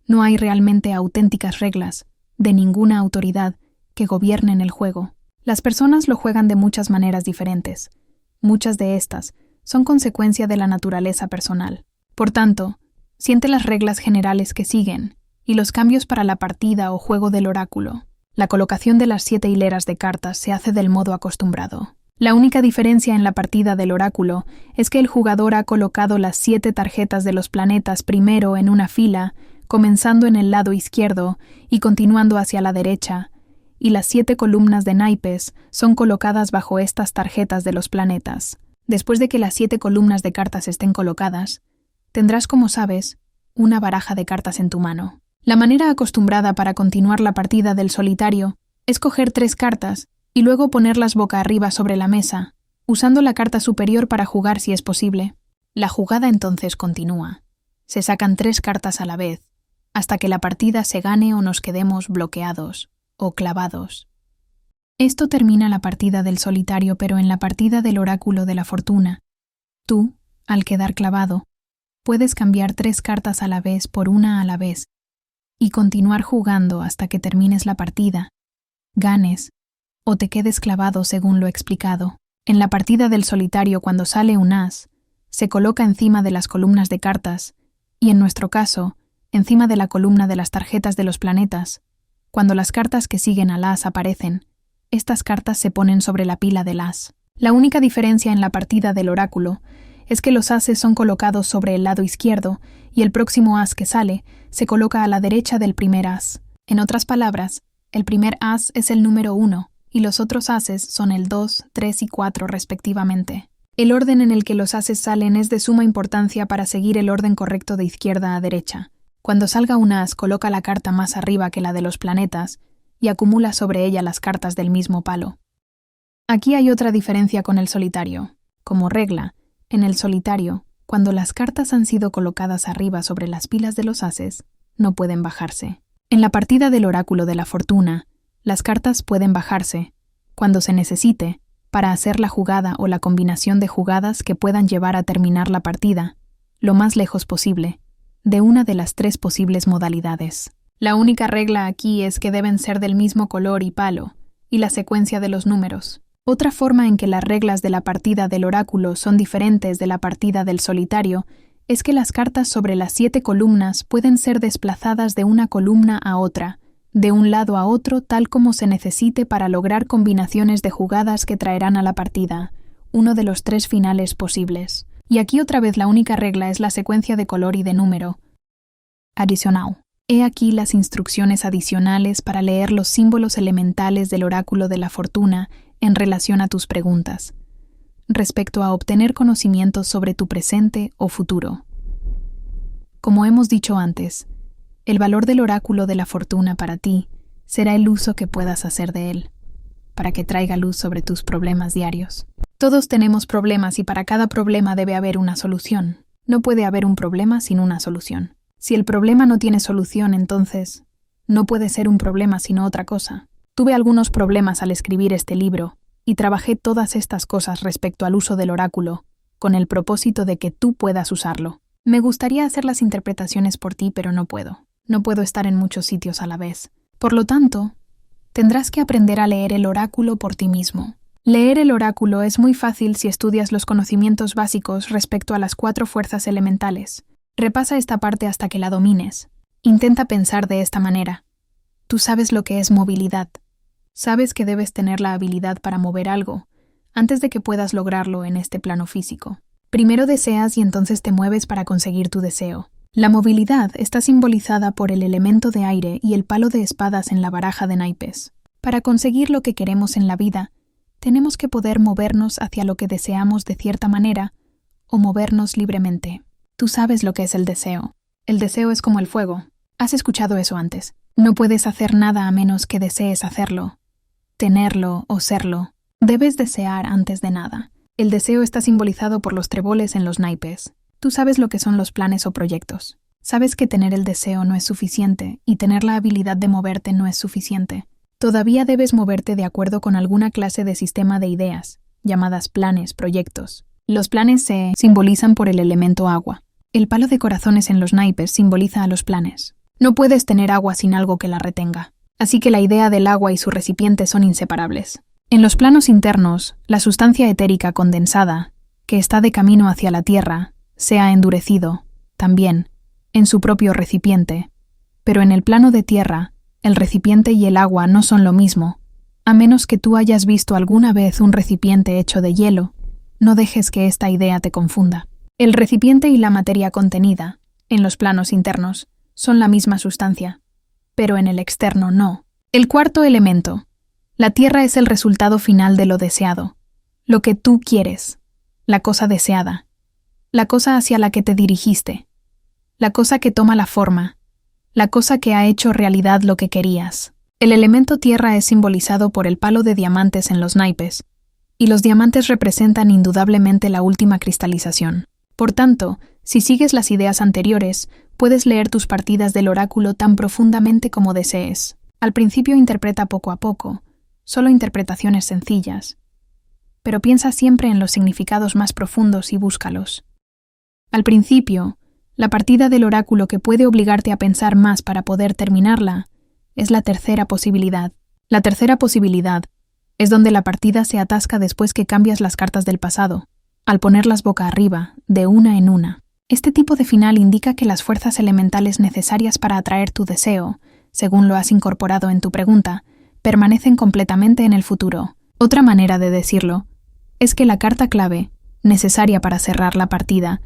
no hay realmente auténticas reglas, de ninguna autoridad, que gobiernen el juego. Las personas lo juegan de muchas maneras diferentes. Muchas de estas son consecuencia de la naturaleza personal. Por tanto, siente las reglas generales que siguen y los cambios para la partida o juego del oráculo. La colocación de las 7 hileras de cartas se hace del modo acostumbrado. La única diferencia en la partida del oráculo es que el jugador ha colocado las 7 tarjetas de los planetas primero en una fila, comenzando en el lado izquierdo y continuando hacia la derecha, y las 7 columnas de naipes son colocadas bajo estas tarjetas de los planetas. Después de que las 7 columnas de cartas estén colocadas, tendrás, como sabes, una baraja de cartas en tu mano. La manera acostumbrada para continuar la partida del solitario es coger 3 cartas y luego ponerlas boca arriba sobre la mesa, usando la carta superior para jugar si es posible. La jugada entonces continúa. Se sacan 3 cartas a la vez, hasta que la partida se gane o nos quedemos bloqueados o clavados. Esto termina la partida del solitario, pero en la partida del oráculo de la fortuna, tú, al quedar clavado, puedes cambiar 3 cartas a la vez por una a la vez y continuar jugando hasta que termines la partida, ganes o te quedes clavado según lo explicado. En la partida del solitario, cuando sale un as, se coloca encima de las columnas de cartas y, en nuestro caso, encima de la columna de las tarjetas de los planetas. Cuando las cartas que siguen al as aparecen, estas cartas se ponen sobre la pila del as. La única diferencia en la partida del oráculo es que los ases son colocados sobre el lado izquierdo y el próximo as que sale se coloca a la derecha del primer as. En otras palabras, el primer as es el número 1 y los otros ases son el 2, 3 y 4 respectivamente. El orden en el que los ases salen es de suma importancia para seguir el orden correcto de izquierda a derecha. Cuando salga un as, coloca la carta más arriba que la de los planetas y acumula sobre ella las cartas del mismo palo. Aquí hay otra diferencia con el solitario. Como regla, en el solitario, cuando las cartas han sido colocadas arriba sobre las pilas de los ases, no pueden bajarse. En la partida del oráculo de la fortuna, Las cartas pueden bajarse, cuando se necesite, para hacer la jugada o la combinación de jugadas que puedan llevar a terminar la partida, lo más lejos posible, de una de las 3 posibles modalidades. La única regla aquí es que deben ser del mismo color y palo, y la secuencia de los números. Otra forma en que las reglas de la partida del oráculo son diferentes de la partida del solitario es que las cartas sobre las 7 columnas pueden ser desplazadas de una columna a otra, de un lado a otro tal como se necesite para lograr combinaciones de jugadas que traerán a la partida, uno de los 3 finales posibles. Y aquí otra vez la única regla es la secuencia de color y de número. Adicional. He aquí las instrucciones adicionales para leer los símbolos elementales del oráculo de la fortuna en relación a tus preguntas, respecto a obtener conocimientos sobre tu presente o futuro. Como hemos dicho antes, el valor del oráculo de la fortuna para ti será el uso que puedas hacer de él, para que traiga luz sobre tus problemas diarios. Todos tenemos problemas y para cada problema debe haber una solución. No puede haber un problema sin una solución. Si el problema no tiene solución, entonces no puede ser un problema sino otra cosa. Tuve algunos problemas al escribir este libro y trabajé todas estas cosas respecto al uso del oráculo, con el propósito de que tú puedas usarlo. Me gustaría hacer las interpretaciones por ti, pero no puedo. No puedo estar en muchos sitios a la vez. Por lo tanto, tendrás que aprender a leer el oráculo por ti mismo. Leer el oráculo es muy fácil si estudias los conocimientos básicos respecto a las 4 fuerzas elementales. Repasa esta parte hasta que la domines. Intenta pensar de esta manera. Tú sabes lo que es movilidad. Sabes que debes tener la habilidad para mover algo, antes de que puedas lograrlo en este plano físico. Primero deseas y entonces te mueves para conseguir tu deseo. La movilidad está simbolizada por el elemento de aire y el palo de espadas en la baraja de naipes. Para conseguir lo que queremos en la vida, tenemos que poder movernos hacia lo que deseamos de cierta manera o movernos libremente. Tú sabes lo que es el deseo. El deseo es como el fuego. Has escuchado eso antes. No puedes hacer nada a menos que desees hacerlo, tenerlo o serlo. Debes desear antes de nada. El deseo está simbolizado por los tréboles en los naipes. Tú sabes lo que son los planes o proyectos. Sabes que tener el deseo no es suficiente y tener la habilidad de moverte no es suficiente. Todavía debes moverte de acuerdo con alguna clase de sistema de ideas, llamadas planes, proyectos. Los planes se simbolizan por el elemento agua. El palo de corazones en los naipes simboliza a los planes. No puedes tener agua sin algo que la retenga. Así que la idea del agua y su recipiente son inseparables. En los planos internos, la sustancia etérica condensada, que está de camino hacia la Tierra, se ha endurecido, también, en su propio recipiente. Pero en el plano de tierra, el recipiente y el agua no son lo mismo. A menos que tú hayas visto alguna vez un recipiente hecho de hielo, no dejes que esta idea te confunda. El recipiente y la materia contenida, en los planos internos, son la misma sustancia, pero en el externo no. El cuarto elemento. La tierra es el resultado final de lo deseado, lo que tú quieres, la cosa deseada. La cosa hacia la que te dirigiste, la cosa que toma la forma, la cosa que ha hecho realidad lo que querías. El elemento tierra es simbolizado por el palo de diamantes en los naipes, y los diamantes representan indudablemente la última cristalización. Por tanto, si sigues las ideas anteriores, puedes leer tus partidas del oráculo tan profundamente como desees. Al principio interpreta poco a poco, solo interpretaciones sencillas, pero piensa siempre en los significados más profundos y búscalos. Al principio, la partida del oráculo que puede obligarte a pensar más para poder terminarla es la tercera posibilidad. La tercera posibilidad es donde la partida se atasca después que cambias las cartas del pasado, al ponerlas boca arriba, de una en una. Este tipo de final indica que las fuerzas elementales necesarias para atraer tu deseo, según lo has incorporado en tu pregunta, permanecen completamente en el futuro. Otra manera de decirlo es que la carta clave, necesaria para cerrar la partida,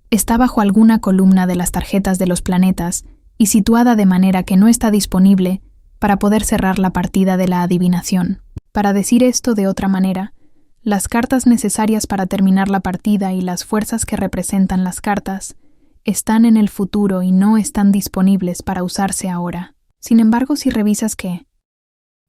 está bajo alguna columna de las tarjetas de los planetas y situada de manera que no está disponible para poder cerrar la partida de la adivinación. Para decir esto de otra manera, las cartas necesarias para terminar la partida y las fuerzas que representan las cartas están en el futuro y no están disponibles para usarse ahora. Sin embargo, si revisas qué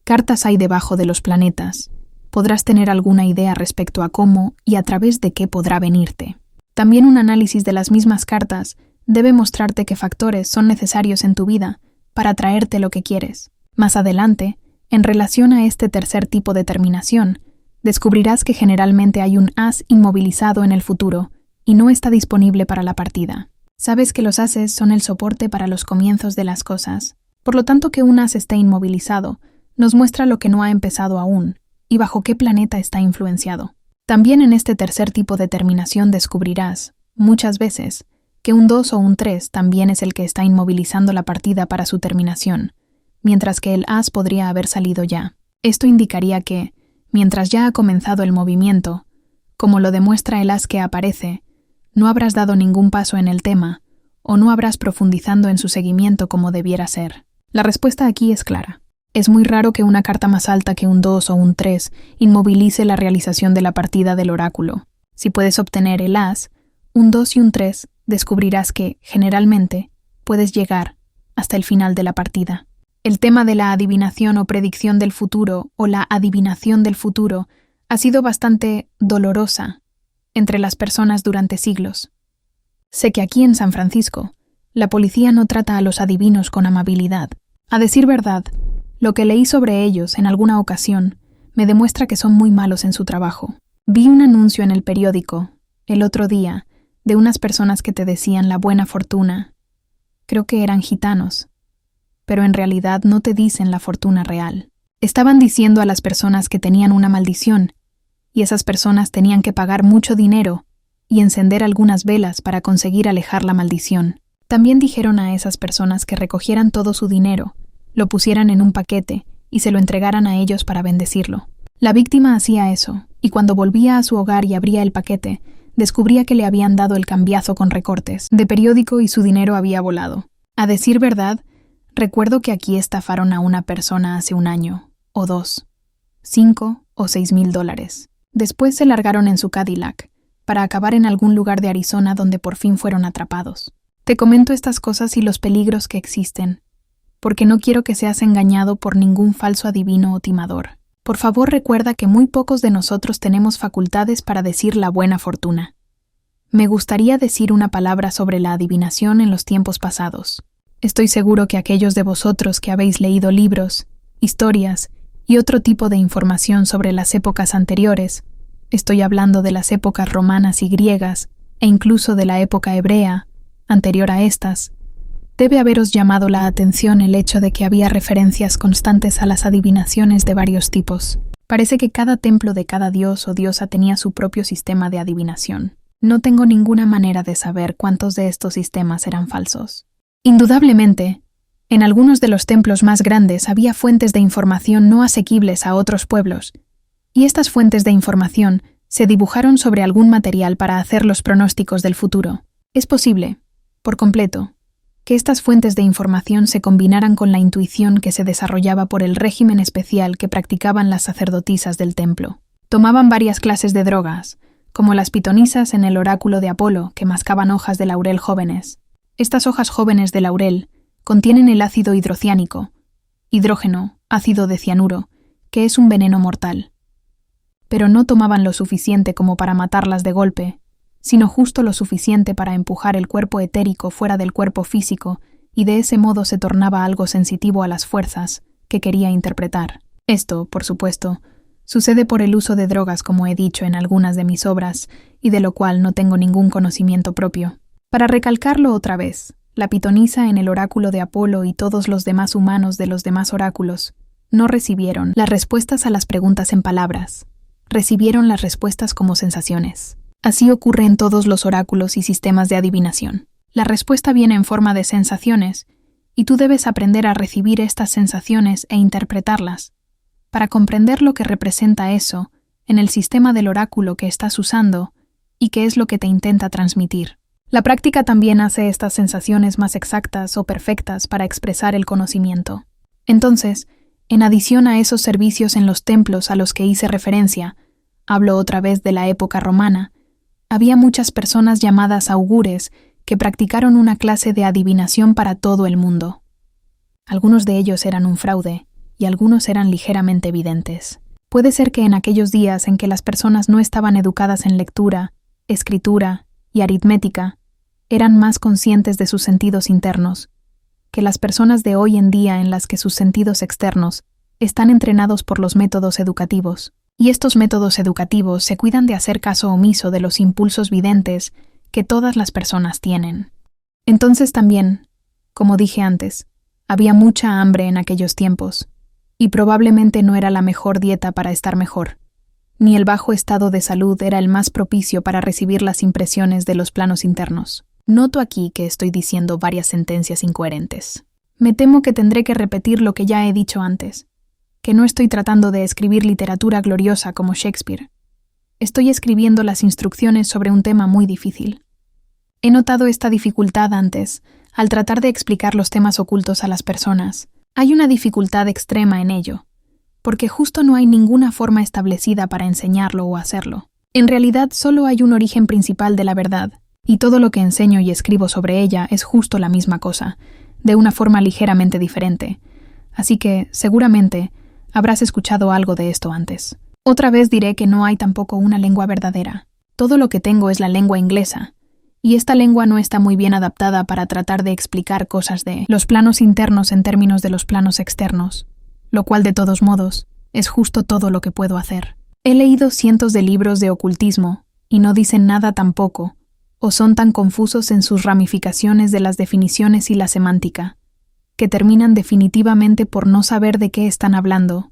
cartas hay debajo de los planetas, podrás tener alguna idea respecto a cómo y a través de qué podrá venirte. También un análisis de las mismas cartas debe mostrarte qué factores son necesarios en tu vida para traerte lo que quieres. Más adelante, En relación a este tercer tipo de terminación, descubrirás que generalmente hay un as inmovilizado en el futuro y no está disponible para la partida. Sabes que los ases son el soporte para los comienzos de las cosas. Por lo tanto, que un as esté inmovilizado nos muestra lo que no ha empezado aún y bajo qué planeta está influenciado. También en este tercer tipo de terminación descubrirás, muchas veces, que un 2 o un 3 también es el que está inmovilizando la partida para su terminación, mientras que el as podría haber salido ya. Esto indicaría que, mientras ya ha comenzado el movimiento, como lo demuestra el as que aparece, no habrás dado ningún paso en el tema o no habrás profundizado en su seguimiento como debiera ser. La respuesta aquí es clara. Es muy raro que una carta más alta que un 2 o un 3 inmovilice la realización de la partida del oráculo. Si puedes obtener el as, un 2 y un 3, descubrirás que, generalmente, puedes llegar hasta el final de la partida. El tema de la adivinación o predicción del futuro o la adivinación del futuro ha sido bastante dolorosa entre las personas durante siglos. Sé que aquí en San Francisco, la policía no trata a los adivinos con amabilidad. A decir verdad, lo que leí sobre ellos en alguna ocasión me demuestra que son muy malos en su trabajo. Vi un anuncio en el periódico, el otro día, de unas personas que te decían la buena fortuna. Creo que eran gitanos, pero en realidad no te dicen la fortuna real. Estaban diciendo a las personas que tenían una maldición, y esas personas tenían que pagar mucho dinero y encender algunas velas para conseguir alejar la maldición. También dijeron a esas personas que recogieran todo su dinero, lo pusieran en un paquete y se lo entregaran a ellos para bendecirlo. La víctima hacía eso, y cuando volvía a su hogar y abría el paquete, descubría que le habían dado el cambiazo con recortes de periódico y su dinero había volado. A decir verdad, recuerdo que aquí estafaron a una persona hace un año, o 2, 5 o $6,000. Después se largaron en su Cadillac, para acabar en algún lugar de Arizona donde por fin fueron atrapados. Te comento estas cosas y los peligros que existen, porque no quiero que seas engañado por ningún falso adivino o timador. Por favor, recuerda que muy pocos de nosotros tenemos facultades para decir la buena fortuna. Me gustaría decir una palabra sobre la adivinación en los tiempos pasados. Estoy seguro que aquellos de vosotros que habéis leído libros, historias y otro tipo de información sobre las épocas anteriores, estoy hablando de las épocas romanas y griegas, e incluso de la época hebrea, anterior a estas, debe haberos llamado la atención el hecho de que había referencias constantes a las adivinaciones de varios tipos. Parece que cada templo de cada dios o diosa tenía su propio sistema de adivinación. No tengo ninguna manera de saber cuántos de estos sistemas eran falsos. Indudablemente, en algunos de los templos más grandes había fuentes de información no asequibles a otros pueblos, y estas fuentes de información se dibujaron sobre algún material para hacer los pronósticos del futuro. Es posible, por completo, que estas fuentes de información se combinaran con la intuición que se desarrollaba por el régimen especial que practicaban las sacerdotisas del templo. Tomaban varias clases de drogas, como las pitonisas en el oráculo de Apolo, que mascaban hojas de laurel jóvenes. Estas hojas jóvenes de laurel contienen el ácido hidrociánico, hidrógeno, ácido de cianuro, que es un veneno mortal. Pero no tomaban lo suficiente como para matarlas de golpe, sino justo lo suficiente para empujar el cuerpo etérico fuera del cuerpo físico y de ese modo se tornaba algo sensitivo a las fuerzas que quería interpretar. Esto, por supuesto, sucede por el uso de drogas como he dicho en algunas de mis obras y de lo cual no tengo ningún conocimiento propio. Para recalcarlo otra vez, la pitonisa en el oráculo de Apolo y todos los demás humanos de los demás oráculos no recibieron las respuestas a las preguntas en palabras, recibieron las respuestas como sensaciones. Así ocurre en todos los oráculos y sistemas de adivinación. La respuesta viene en forma de sensaciones, y tú debes aprender a recibir estas sensaciones e interpretarlas, para comprender lo que representa eso en el sistema del oráculo que estás usando y qué es lo que te intenta transmitir. La práctica también hace estas sensaciones más exactas o perfectas para expresar el conocimiento. Entonces, en adición a esos servicios en los templos a los que hice referencia, hablo otra vez de la época romana, había muchas personas llamadas augures que practicaron una clase de adivinación para todo el mundo. Algunos de ellos eran un fraude y algunos eran ligeramente videntes. Puede ser que en aquellos días en que las personas no estaban educadas en lectura, escritura y aritmética, eran más conscientes de sus sentidos internos, que las personas de hoy en día en las que sus sentidos externos están entrenados por los métodos educativos, y estos métodos educativos se cuidan de hacer caso omiso de los impulsos videntes que todas las personas tienen. Entonces también, como dije antes, había mucha hambre en aquellos tiempos, y probablemente no era la mejor dieta para estar mejor, ni el bajo estado de salud era el más propicio para recibir las impresiones de los planos internos. Noto aquí que estoy diciendo varias sentencias incoherentes. Me temo que tendré que repetir lo que ya he dicho antes, que no estoy tratando de escribir literatura gloriosa como Shakespeare. Estoy escribiendo las instrucciones sobre un tema muy difícil. He notado esta dificultad antes, al tratar de explicar los temas ocultos a las personas. Hay una dificultad extrema en ello, porque justo no hay ninguna forma establecida para enseñarlo o hacerlo. En realidad solo hay un origen principal de la verdad, y todo lo que enseño y escribo sobre ella es justo la misma cosa, de una forma ligeramente diferente. Así que, seguramente, habrás escuchado algo de esto antes. Otra vez diré que no hay tampoco una lengua verdadera. Todo lo que tengo es la lengua inglesa, y esta lengua no está muy bien adaptada para tratar de explicar cosas de los planos internos en términos de los planos externos, lo cual, de todos modos, es justo todo lo que puedo hacer. He leído cientos de libros de ocultismo, y no dicen nada tampoco, o son tan confusos en sus ramificaciones de las definiciones y la semántica, que terminan definitivamente por no saber de qué están hablando,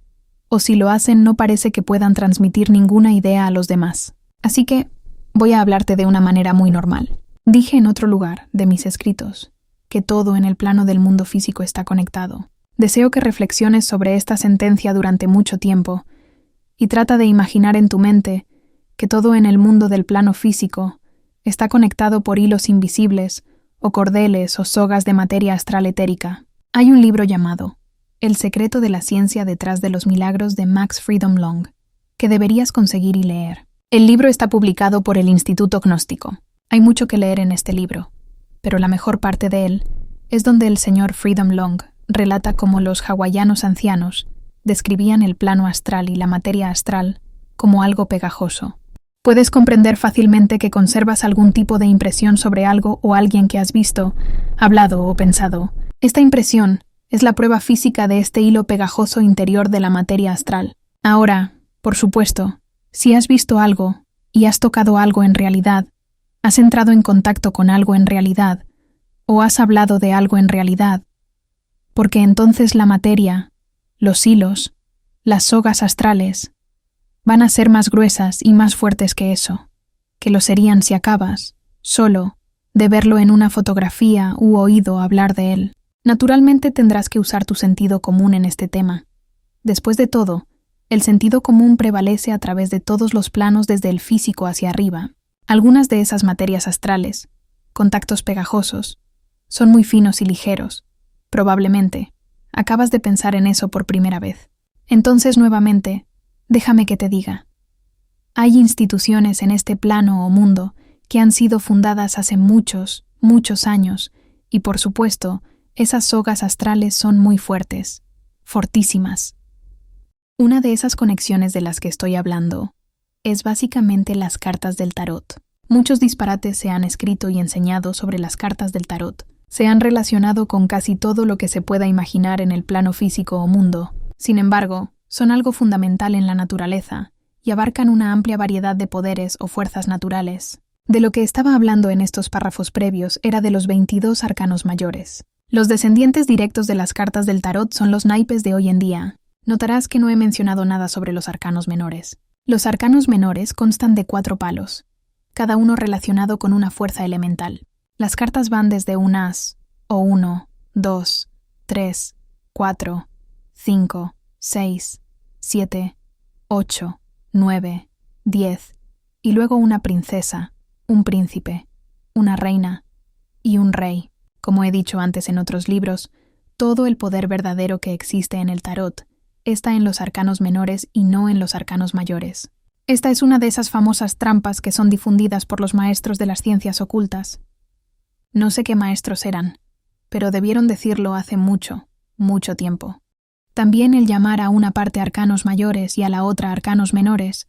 o si lo hacen no parece que puedan transmitir ninguna idea a los demás. Así que voy a hablarte de una manera muy normal. Dije en otro lugar de mis escritos que todo en el plano del mundo físico está conectado. Deseo que reflexiones sobre esta sentencia durante mucho tiempo y trata de imaginar en tu mente que todo en el mundo del plano físico está conectado por hilos invisibles o cordeles o sogas de materia astral etérica. Hay un libro llamado El secreto de la ciencia detrás de los milagros de Max Freedom Long, que deberías conseguir y leer. El libro está publicado por el Instituto Gnóstico. Hay mucho que leer en este libro, pero la mejor parte de él es donde el señor Freedom Long relata cómo los hawaianos ancianos describían el plano astral y la materia astral como algo pegajoso. Puedes comprender fácilmente que conservas algún tipo de impresión sobre algo o alguien que has visto, hablado o pensado. Esta impresión es la prueba física de este hilo pegajoso interior de la materia astral. Ahora, por supuesto, si has visto algo y has tocado algo en realidad, has entrado en contacto con algo en realidad, o has hablado de algo en realidad, porque entonces la materia, los hilos, las sogas astrales, van a ser más gruesas y más fuertes que eso, que lo serían si acabas, solo, de verlo en una fotografía u oído hablar de él. Naturalmente tendrás que usar tu sentido común en este tema. Después de todo, el sentido común prevalece a través de todos los planos desde el físico hacia arriba. Algunas de esas materias astrales, contactos pegajosos, son muy finos y ligeros. Probablemente, acabas de pensar en eso por primera vez. Entonces, nuevamente, déjame que te diga. Hay instituciones en este plano o mundo que han sido fundadas hace muchos, muchos años, y por supuesto, esas sogas astrales son muy fuertes, fortísimas. Una de esas conexiones de las que estoy hablando es básicamente las cartas del tarot. Muchos disparates se han escrito y enseñado sobre las cartas del tarot. Se han relacionado con casi todo lo que se pueda imaginar en el plano físico o mundo. Sin embargo, son algo fundamental en la naturaleza y abarcan una amplia variedad de poderes o fuerzas naturales. De lo que estaba hablando en estos párrafos previos era de los 22 arcanos mayores. Los descendientes directos de las cartas del tarot son los naipes de hoy en día. Notarás que no he mencionado nada sobre los arcanos menores. Los arcanos menores constan de 4 palos, cada uno relacionado con una fuerza elemental. Las cartas van desde un as, o 1, 2, 3, 4, 5, 6, 7, 8, 9, 10, y luego una princesa, un príncipe, una reina y un rey. Como he dicho antes en otros libros, todo el poder verdadero que existe en el tarot está en los arcanos menores y no en los arcanos mayores. Esta es una de esas famosas trampas que son difundidas por los maestros de las ciencias ocultas. No sé qué maestros eran, pero debieron decirlo hace mucho, mucho tiempo. También el llamar a una parte arcanos mayores y a la otra arcanos menores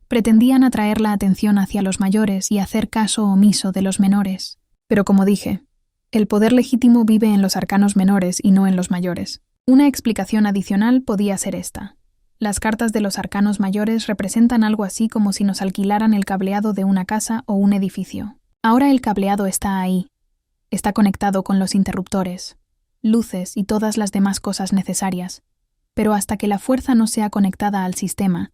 pretendían atraer la atención hacia los mayores y hacer caso omiso de los menores. Pero como dije, el poder legítimo vive en los arcanos menores y no en los mayores. Una explicación adicional podía ser esta. Las cartas de los arcanos mayores representan algo así como si nos alquilaran el cableado de una casa o un edificio. Ahora el cableado está ahí. Está conectado con los interruptores, luces y todas las demás cosas necesarias. Pero hasta que la fuerza no sea conectada al sistema,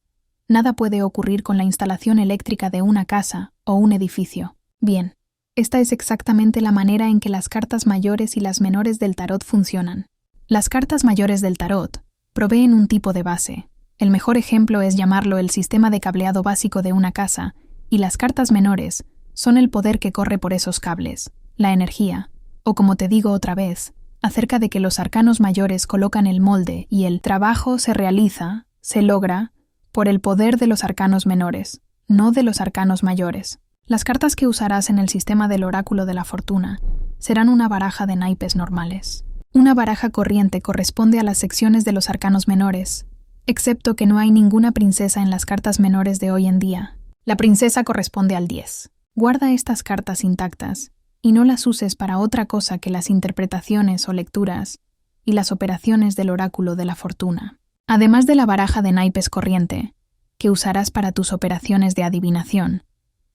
nada puede ocurrir con la instalación eléctrica de una casa o un edificio. Bien, esta es exactamente la manera en que las cartas mayores y las menores del tarot funcionan. Las cartas mayores del tarot proveen un tipo de base. El mejor ejemplo es llamarlo el sistema de cableado básico de una casa, y las cartas menores son el poder que corre por esos cables, la energía, o como te digo otra vez, acerca de que los arcanos mayores colocan el molde y el trabajo se realiza, se logra, por el poder de los arcanos menores, no de los arcanos mayores. Las cartas que usarás en el sistema del oráculo de la fortuna serán una baraja de naipes normales. Una baraja corriente corresponde a las secciones de los arcanos menores, excepto que no hay ninguna princesa en las cartas menores de hoy en día. La princesa corresponde al 10. Guarda estas cartas intactas y no las uses para otra cosa que las interpretaciones o lecturas y las operaciones del oráculo de la fortuna. Además de la baraja de naipes corriente, que usarás para tus operaciones de adivinación,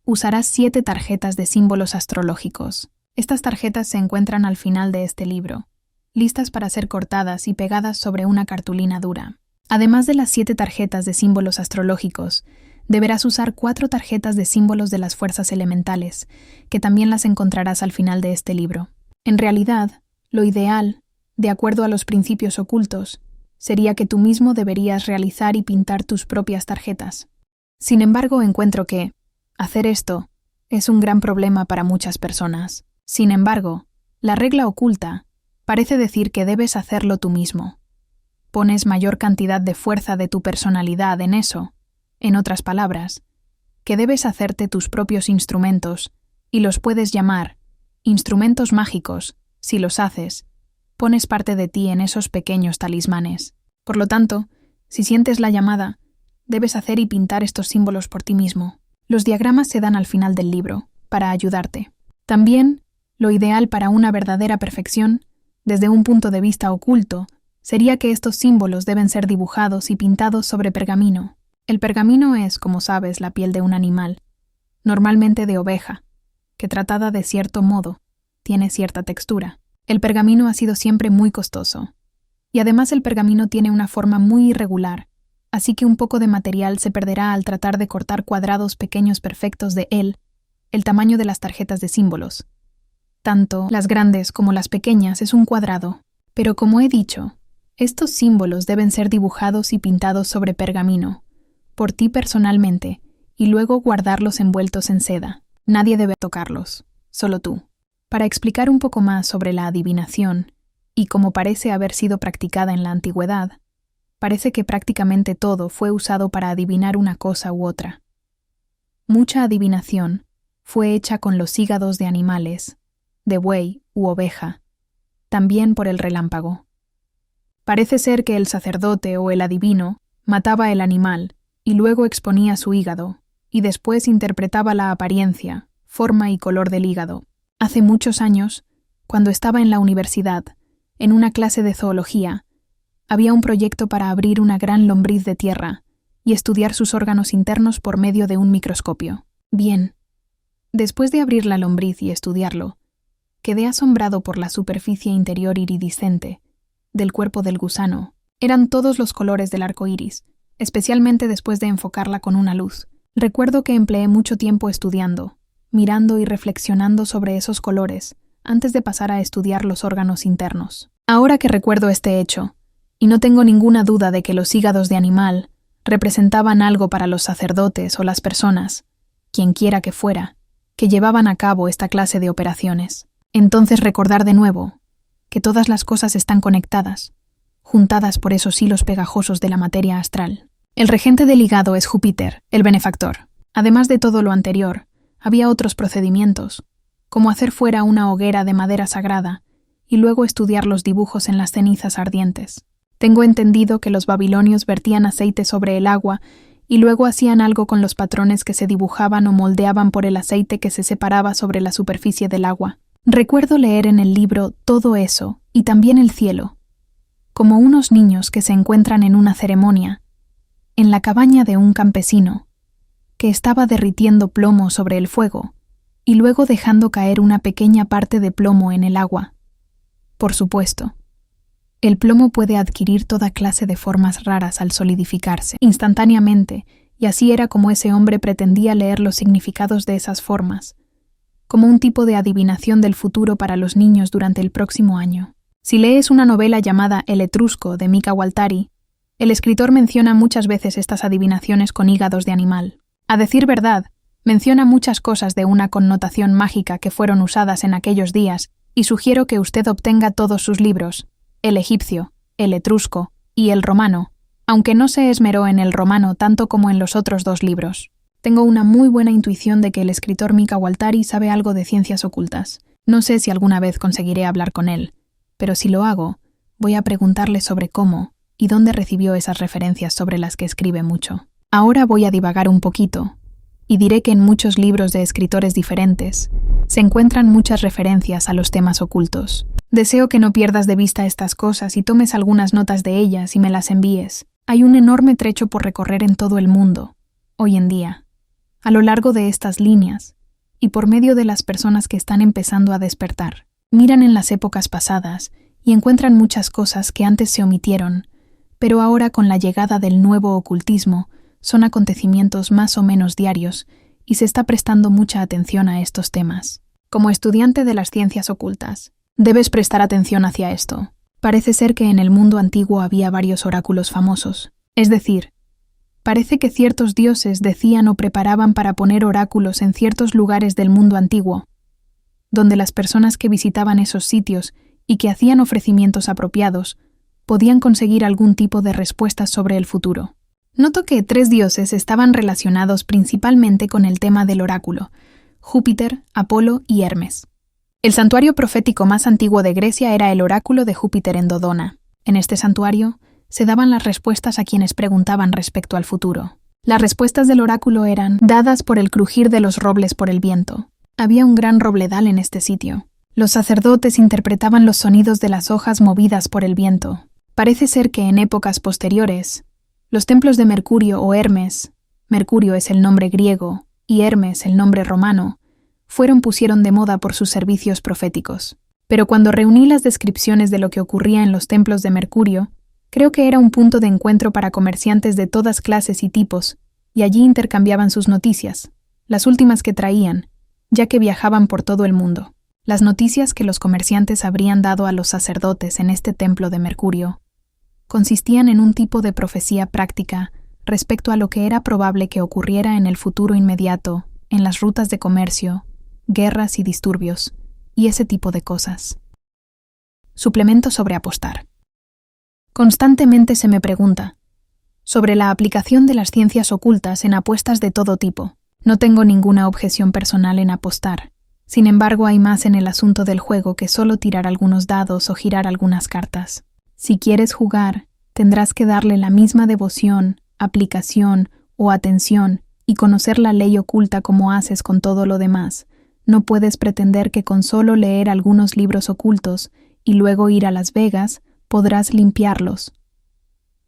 usarás 7 tarjetas de símbolos astrológicos. Estas tarjetas se encuentran al final de este libro, listas para ser cortadas y pegadas sobre una cartulina dura. Además de las 7 tarjetas de símbolos astrológicos, deberás usar 4 tarjetas de símbolos de las fuerzas elementales, que también las encontrarás al final de este libro. En realidad, lo ideal, de acuerdo a los principios ocultos, sería que tú mismo deberías realizar y pintar tus propias tarjetas. Sin embargo, encuentro que hacer esto es un gran problema para muchas personas. Sin embargo, la regla oculta parece decir que debes hacerlo tú mismo. Pones mayor cantidad de fuerza de tu personalidad en eso, en otras palabras, que debes hacerte tus propios instrumentos y los puedes llamar instrumentos mágicos. Si los haces, pones parte de ti en esos pequeños talismanes. Por lo tanto, si sientes la llamada, debes hacer y pintar estos símbolos por ti mismo. Los diagramas se dan al final del libro, para ayudarte. También, lo ideal para una verdadera perfección, desde un punto de vista oculto, sería que estos símbolos deben ser dibujados y pintados sobre pergamino. El pergamino es, como sabes, la piel de un animal, normalmente de oveja, que tratada de cierto modo, tiene cierta textura. El pergamino ha sido siempre muy costoso, y además el pergamino tiene una forma muy irregular, así que un poco de material se perderá al tratar de cortar cuadrados pequeños perfectos de él, el tamaño de las tarjetas de símbolos. Tanto las grandes como las pequeñas es un cuadrado, pero como he dicho, estos símbolos deben ser dibujados y pintados sobre pergamino, por ti personalmente, y luego guardarlos envueltos en seda. Nadie debe tocarlos, solo tú. Para explicar un poco más sobre la adivinación, y cómo parece haber sido practicada en la antigüedad, parece que prácticamente todo fue usado para adivinar una cosa u otra. Mucha adivinación fue hecha con los hígados de animales, de buey u oveja, también por el relámpago. Parece ser que el sacerdote o el adivino mataba el animal y luego exponía su hígado, y después interpretaba la apariencia, forma y color del hígado. Hace muchos años, cuando estaba en la universidad, en una clase de zoología, había un proyecto para abrir una gran lombriz de tierra y estudiar sus órganos internos por medio de un microscopio. Bien, después de abrir la lombriz y estudiarlo, quedé asombrado por la superficie interior iridiscente del cuerpo del gusano. Eran todos los colores del arco iris, especialmente después de enfocarla con una luz. Recuerdo que empleé mucho tiempo estudiando, mirando y reflexionando sobre esos colores, antes de pasar a estudiar los órganos internos. Ahora que recuerdo este hecho, y no tengo ninguna duda de que los hígados de animal representaban algo para los sacerdotes o las personas, quienquiera que fuera, que llevaban a cabo esta clase de operaciones. Entonces recordar de nuevo que todas las cosas están conectadas, juntadas por esos hilos pegajosos de la materia astral. El regente del hígado es Júpiter, el benefactor. Además de todo lo anterior, había otros procedimientos, como hacer fuera una hoguera de madera sagrada y luego estudiar los dibujos en las cenizas ardientes. Tengo entendido que los babilonios vertían aceite sobre el agua y luego hacían algo con los patrones que se dibujaban o moldeaban por el aceite que se separaba sobre la superficie del agua. Recuerdo leer en el libro todo eso y también el cielo, como unos niños que se encuentran en una ceremonia, en la cabaña de un campesino, que estaba derritiendo plomo sobre el fuego y luego dejando caer una pequeña parte de plomo en el agua. Por supuesto, el plomo puede adquirir toda clase de formas raras al solidificarse instantáneamente, y así era como ese hombre pretendía leer los significados de esas formas, como un tipo de adivinación del futuro para los niños durante el próximo año. Si lees una novela llamada El Etrusco de Mika Waltari, el escritor menciona muchas veces estas adivinaciones con hígados de animal. A decir verdad, menciona muchas cosas de una connotación mágica que fueron usadas en aquellos días, y sugiero que usted obtenga todos sus libros, el egipcio, el etrusco y el romano, aunque no se esmeró en el romano tanto como en los otros dos libros. Tengo una muy buena intuición de que el escritor Mika Waltari sabe algo de ciencias ocultas. No sé si alguna vez conseguiré hablar con él, pero si lo hago, voy a preguntarle sobre cómo y dónde recibió esas referencias sobre las que escribe mucho. Ahora voy a divagar un poquito, y diré que en muchos libros de escritores diferentes se encuentran muchas referencias a los temas ocultos. Deseo que no pierdas de vista estas cosas y tomes algunas notas de ellas y me las envíes. Hay un enorme trecho por recorrer en todo el mundo, hoy en día, a lo largo de estas líneas, y por medio de las personas que están empezando a despertar. Miran en las épocas pasadas y encuentran muchas cosas que antes se omitieron, pero ahora con la llegada del nuevo ocultismo son acontecimientos más o menos diarios y se está prestando mucha atención a estos temas. Como estudiante de las ciencias ocultas, debes prestar atención hacia esto. Parece ser que en el mundo antiguo había varios oráculos famosos, es decir, parece que ciertos dioses decían o preparaban para poner oráculos en ciertos lugares del mundo antiguo, donde las personas que visitaban esos sitios y que hacían ofrecimientos apropiados podían conseguir algún tipo de respuestas sobre el futuro. Noto que 3 dioses estaban relacionados principalmente con el tema del oráculo: Júpiter, Apolo y Hermes. El santuario profético más antiguo de Grecia era el oráculo de Júpiter en Dodona. En este santuario se daban las respuestas a quienes preguntaban respecto al futuro. Las respuestas del oráculo eran dadas por el crujir de los robles por el viento. Había un gran robledal en este sitio. Los sacerdotes interpretaban los sonidos de las hojas movidas por el viento. Parece ser que en épocas posteriores, los templos de Mercurio o Hermes, Mercurio es el nombre griego y Hermes el nombre romano, pusieron de moda por sus servicios proféticos. Pero cuando reuní las descripciones de lo que ocurría en los templos de Mercurio, creo que era un punto de encuentro para comerciantes de todas clases y tipos, y allí intercambiaban sus noticias, las últimas que traían, ya que viajaban por todo el mundo. Las noticias que los comerciantes habrían dado a los sacerdotes en este templo de Mercurio consistían en un tipo de profecía práctica respecto a lo que era probable que ocurriera en el futuro inmediato, en las rutas de comercio, guerras y disturbios, y ese tipo de cosas. Suplemento sobre apostar. Constantemente se me pregunta sobre la aplicación de las ciencias ocultas en apuestas de todo tipo. No tengo ninguna objeción personal en apostar. Sin embargo, hay más en el asunto del juego que solo tirar algunos dados o girar algunas cartas. Si quieres jugar, tendrás que darle la misma devoción, aplicación o atención y conocer la ley oculta como haces con todo lo demás. No puedes pretender que con solo leer algunos libros ocultos y luego ir a Las Vegas podrás limpiarlos.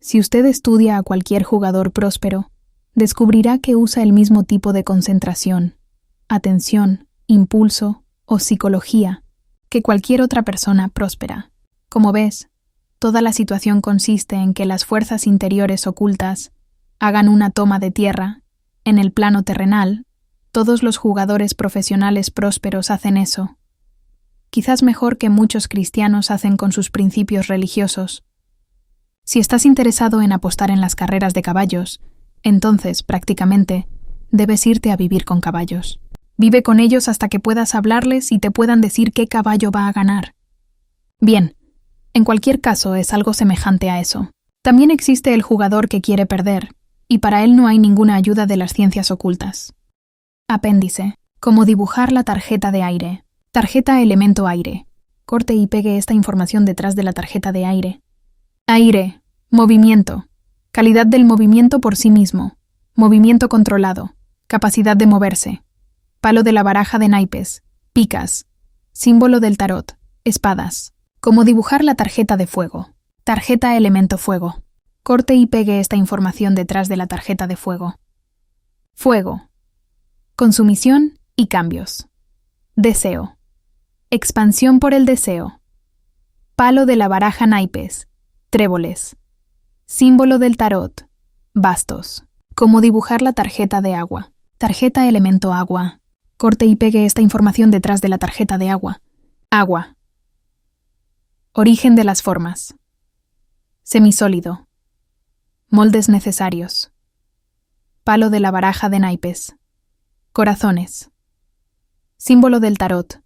Si usted estudia a cualquier jugador próspero, descubrirá que usa el mismo tipo de concentración, atención, impulso o psicología que cualquier otra persona próspera. Como ves, toda la situación consiste en que las fuerzas interiores ocultas hagan una toma de tierra. En el plano terrenal, todos los jugadores profesionales prósperos hacen eso. Quizás mejor que muchos cristianos hacen con sus principios religiosos. Si estás interesado en apostar en las carreras de caballos, entonces, prácticamente, debes irte a vivir con caballos. Vive con ellos hasta que puedas hablarles y te puedan decir qué caballo va a ganar. Bien, en cualquier caso es algo semejante a eso. También existe el jugador que quiere perder, y para él no hay ninguna ayuda de las ciencias ocultas. Apéndice. Cómo dibujar la tarjeta de aire. Tarjeta elemento aire. Corte y pegue esta información detrás de la tarjeta de aire. Aire. Movimiento. Calidad del movimiento por sí mismo. Movimiento controlado. Capacidad de moverse. Palo de la baraja de naipes. Picas. Símbolo del tarot. Espadas. Cómo dibujar la tarjeta de fuego. Tarjeta elemento fuego. Corte y pegue esta información detrás de la tarjeta de fuego. Fuego. Consumición y cambios. Deseo. Expansión por el deseo. Palo de la baraja naipes. Tréboles. Símbolo del tarot. Bastos. Cómo dibujar la tarjeta de agua. Tarjeta elemento agua. Corte y pegue esta información detrás de la tarjeta de agua. Agua. Origen de las formas. Semisólido. Moldes necesarios. Palo de la baraja de naipes. Corazones. Símbolo del tarot.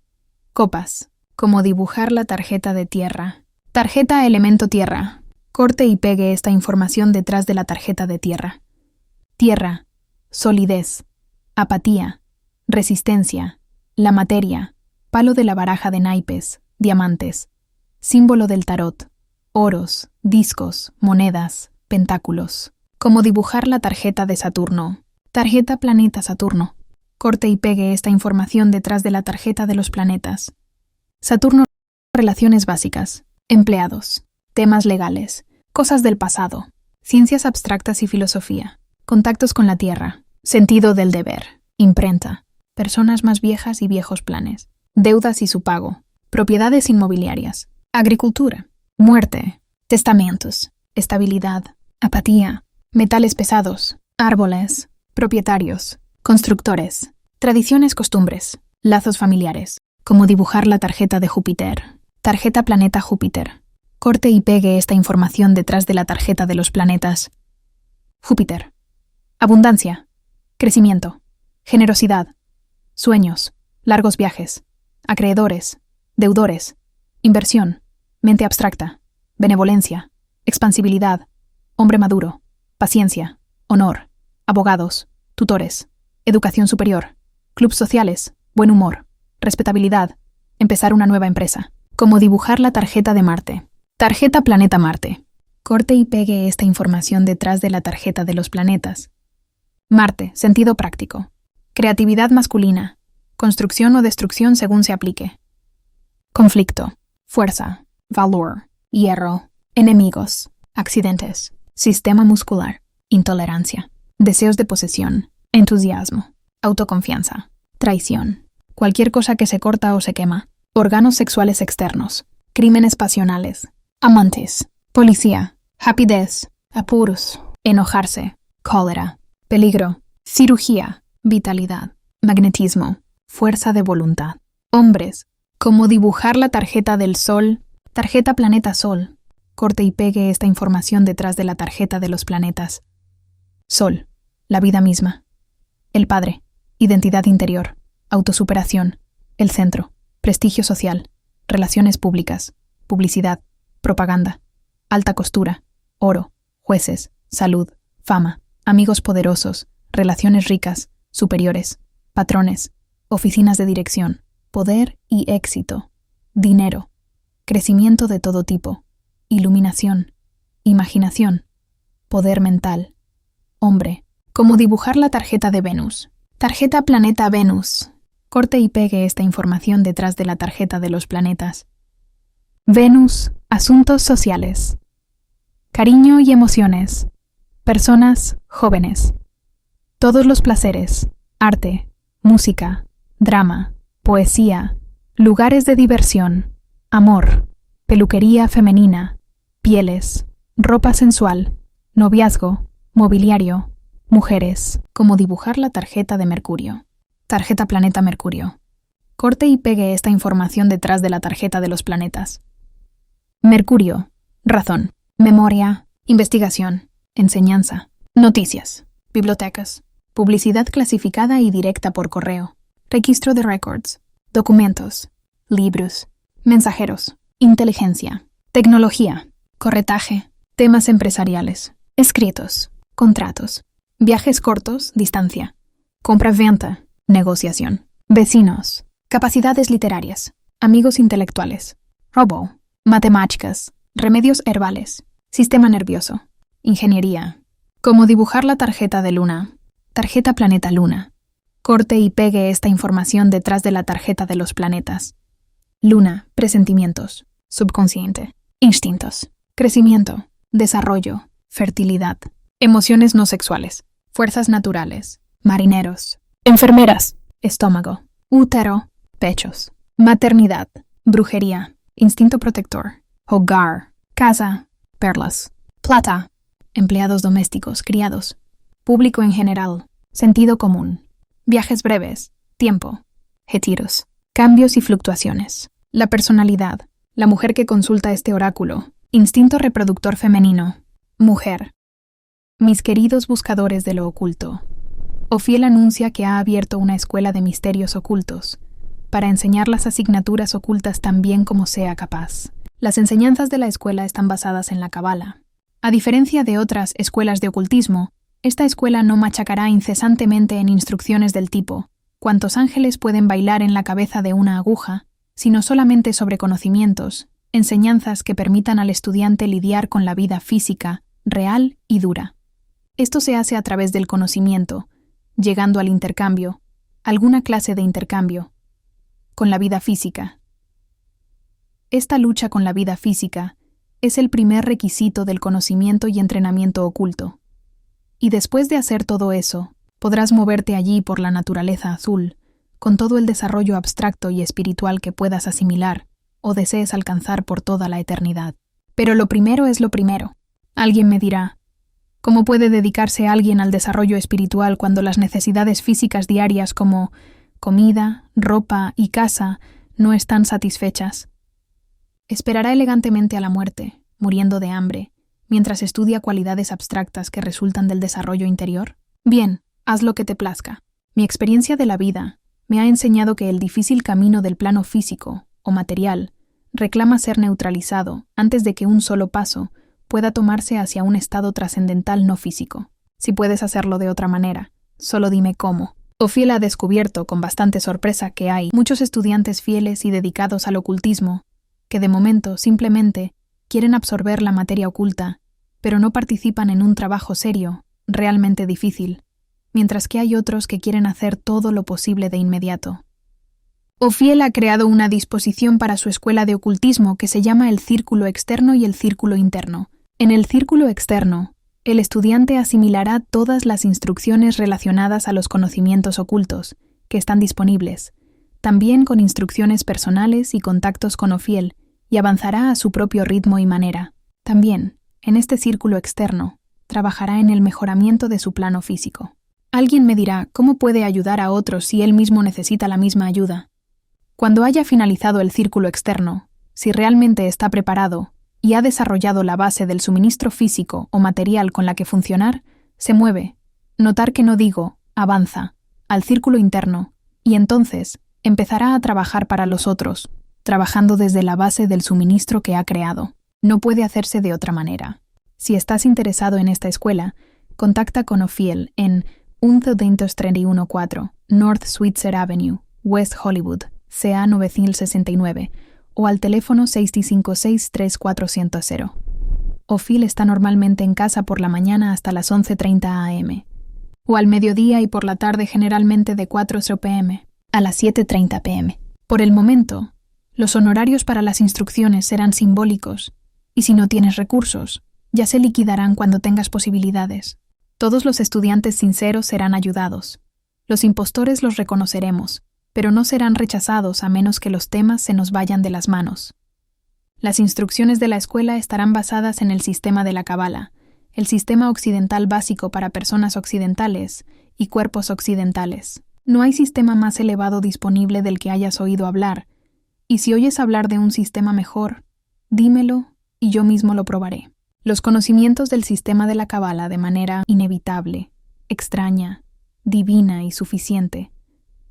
Copas. Como dibujar la tarjeta de tierra. Tarjeta elemento tierra. Corte y pegue esta información detrás de la tarjeta de tierra. Tierra. Solidez. Apatía. Resistencia. La materia. Palo de la baraja de naipes. Diamantes. Símbolo del tarot. Oros, discos, monedas, pentáculos. Como dibujar la tarjeta de Saturno. Tarjeta planeta Saturno. Corte y pegue esta información detrás de la tarjeta de los planetas. Saturno, relaciones básicas, empleados, temas legales, cosas del pasado, ciencias abstractas y filosofía, contactos con la Tierra, sentido del deber, imprenta, personas más viejas y viejos planes, deudas y su pago, propiedades inmobiliarias, agricultura. Muerte, testamentos, estabilidad, apatía, metales pesados, árboles, propietarios, constructores, tradiciones, costumbres, lazos familiares, como dibujar la tarjeta de Júpiter, tarjeta planeta Júpiter. Corte y pegue esta información detrás de la tarjeta de los planetas. Júpiter. Abundancia, crecimiento, generosidad, sueños, largos viajes, acreedores, deudores, inversión, mente abstracta, benevolencia, expansibilidad, hombre maduro, paciencia, honor, abogados, tutores, educación superior, clubes sociales, buen humor, respetabilidad, empezar una nueva empresa. Como dibujar la tarjeta de Marte. Tarjeta planeta Marte. Corte y pegue esta información detrás de la tarjeta de los planetas. Marte, sentido práctico. Creatividad masculina. Construcción o destrucción según se aplique. Conflicto. Fuerza. Valor, hierro, enemigos, accidentes, sistema muscular, intolerancia, deseos de posesión, entusiasmo, autoconfianza, traición, cualquier cosa que se corta o se quema, órganos sexuales externos, crímenes pasionales, amantes, policía, rapidez, apuros, enojarse, cólera, peligro, cirugía, vitalidad, magnetismo, fuerza de voluntad, hombres, como dibujar la tarjeta del sol. Tarjeta planeta Sol. Corte y pegue esta información detrás de la tarjeta de los planetas. Sol. La vida misma. El padre. Identidad interior. Autosuperación. El centro. Prestigio social. Relaciones públicas. Publicidad. Propaganda. Alta costura. Oro. Jueces. Salud. Fama. Amigos poderosos. Relaciones ricas. Superiores. Patrones. Oficinas de dirección. Poder y éxito. Dinero. Crecimiento de todo tipo, iluminación, imaginación, poder mental, hombre. Como dibujar la tarjeta de Venus. Tarjeta planeta Venus. Corte y pegue esta información detrás de la tarjeta de los planetas. Venus, asuntos sociales. Cariño y emociones. Personas jóvenes. Todos los placeres. Arte, música, drama, poesía, lugares de diversión. Amor, peluquería femenina, pieles, ropa sensual, noviazgo, mobiliario, mujeres. Como dibujar la tarjeta de Mercurio. Tarjeta planeta Mercurio. Corte y pegue esta información detrás de la tarjeta de los planetas. Mercurio, razón, memoria, investigación, enseñanza, noticias, bibliotecas, publicidad clasificada y directa por correo, registro de records, documentos, libros, mensajeros, inteligencia, tecnología, corretaje, temas empresariales, escritos, contratos, viajes cortos, distancia, compra-venta, negociación, vecinos, capacidades literarias, amigos intelectuales, robo, matemáticas, remedios herbales, sistema nervioso, ingeniería. Como dibujar la tarjeta de Luna. Tarjeta planeta Luna. Corte y pegue esta información detrás de la tarjeta de los planetas. Luna, presentimientos, subconsciente, instintos, crecimiento, desarrollo, fertilidad, emociones no sexuales, fuerzas naturales, marineros, enfermeras, estómago, útero, pechos, maternidad, brujería, instinto protector, hogar, casa, perlas, plata, empleados domésticos, criados, público en general, sentido común, viajes breves, tiempo, retiros, cambios y fluctuaciones, la personalidad, la mujer que consulta este oráculo, instinto reproductor femenino, mujer. Mis queridos buscadores de lo oculto, Ophiel anuncia que ha abierto una escuela de misterios ocultos, para enseñar las asignaturas ocultas tan bien como sea capaz. Las enseñanzas de la escuela están basadas en la Cábala. A diferencia de otras escuelas de ocultismo, esta escuela no machacará incesantemente en instrucciones del tipo «¿Cuántos ángeles pueden bailar en la cabeza de una aguja?», sino solamente sobre conocimientos, enseñanzas que permitan al estudiante lidiar con la vida física, real y dura. Esto se hace a través del conocimiento, llegando al intercambio, alguna clase de intercambio, con la vida física. Esta lucha con la vida física es el primer requisito del conocimiento y entrenamiento oculto. Y después de hacer todo eso, podrás moverte allí por la naturaleza azul, con todo el desarrollo abstracto y espiritual que puedas asimilar o desees alcanzar por toda la eternidad. Pero lo primero es lo primero. Alguien me dirá, ¿cómo puede dedicarse alguien al desarrollo espiritual cuando las necesidades físicas diarias como comida, ropa y casa no están satisfechas? Esperará elegantemente a la muerte, muriendo de hambre, mientras estudia cualidades abstractas que resultan del desarrollo interior. Bien, haz lo que te plazca. Mi experiencia de la vida me ha enseñado que el difícil camino del plano físico o material reclama ser neutralizado antes de que un solo paso pueda tomarse hacia un estado trascendental no físico. Si puedes hacerlo de otra manera, solo dime cómo. Ophiel ha descubierto con bastante sorpresa que hay muchos estudiantes fieles y dedicados al ocultismo que de momento simplemente quieren absorber la materia oculta, pero no participan en un trabajo serio, realmente difícil, mientras que hay otros que quieren hacer todo lo posible de inmediato. Ophiel ha creado una disposición para su escuela de ocultismo que se llama el círculo externo y el círculo interno. En el círculo externo, el estudiante asimilará todas las instrucciones relacionadas a los conocimientos ocultos que están disponibles, también con instrucciones personales y contactos con Ophiel, y avanzará a su propio ritmo y manera. También, en este círculo externo, trabajará en el mejoramiento de su plano físico. Alguien me dirá, ¿cómo puede ayudar a otros si él mismo necesita la misma ayuda? Cuando haya finalizado el círculo externo, si realmente está preparado y ha desarrollado la base del suministro físico o material con la que funcionar, se mueve, notar que no digo, avanza, al círculo interno, y entonces empezará a trabajar para los otros, trabajando desde la base del suministro que ha creado. No puede hacerse de otra manera. Si estás interesado en esta escuela, contacta con Ophiel en 1231-4 North Switzer Avenue, West Hollywood, CA 969, o al teléfono 656-3400. Ophiel está normalmente en casa por la mañana hasta las 11:30 a.m., o al mediodía y por la tarde generalmente de 4 p.m. a las 7:30 p.m. Por el momento, los honorarios para las instrucciones serán simbólicos, y si no tienes recursos, ya se liquidarán cuando tengas posibilidades. Todos los estudiantes sinceros serán ayudados. Los impostores los reconoceremos, pero no serán rechazados a menos que los temas se nos vayan de las manos. Las instrucciones de la escuela estarán basadas en el sistema de la Cábala, el sistema occidental básico para personas occidentales y cuerpos occidentales. No hay sistema más elevado disponible del que hayas oído hablar, y si oyes hablar de un sistema mejor, dímelo y yo mismo lo probaré. Los conocimientos del sistema de la Cábala de manera inevitable, extraña, divina y suficiente,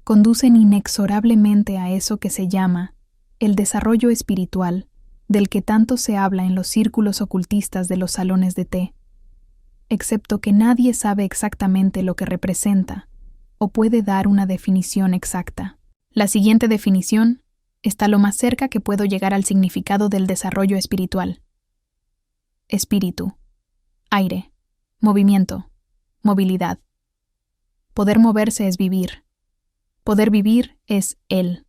conducen inexorablemente a eso que se llama el desarrollo espiritual, del que tanto se habla en los círculos ocultistas de los salones de té, excepto que nadie sabe exactamente lo que representa o puede dar una definición exacta. La siguiente definición está lo más cerca que puedo llegar al significado del desarrollo espiritual. Espíritu, aire, movimiento, movilidad. Poder moverse es vivir. Poder vivir es él.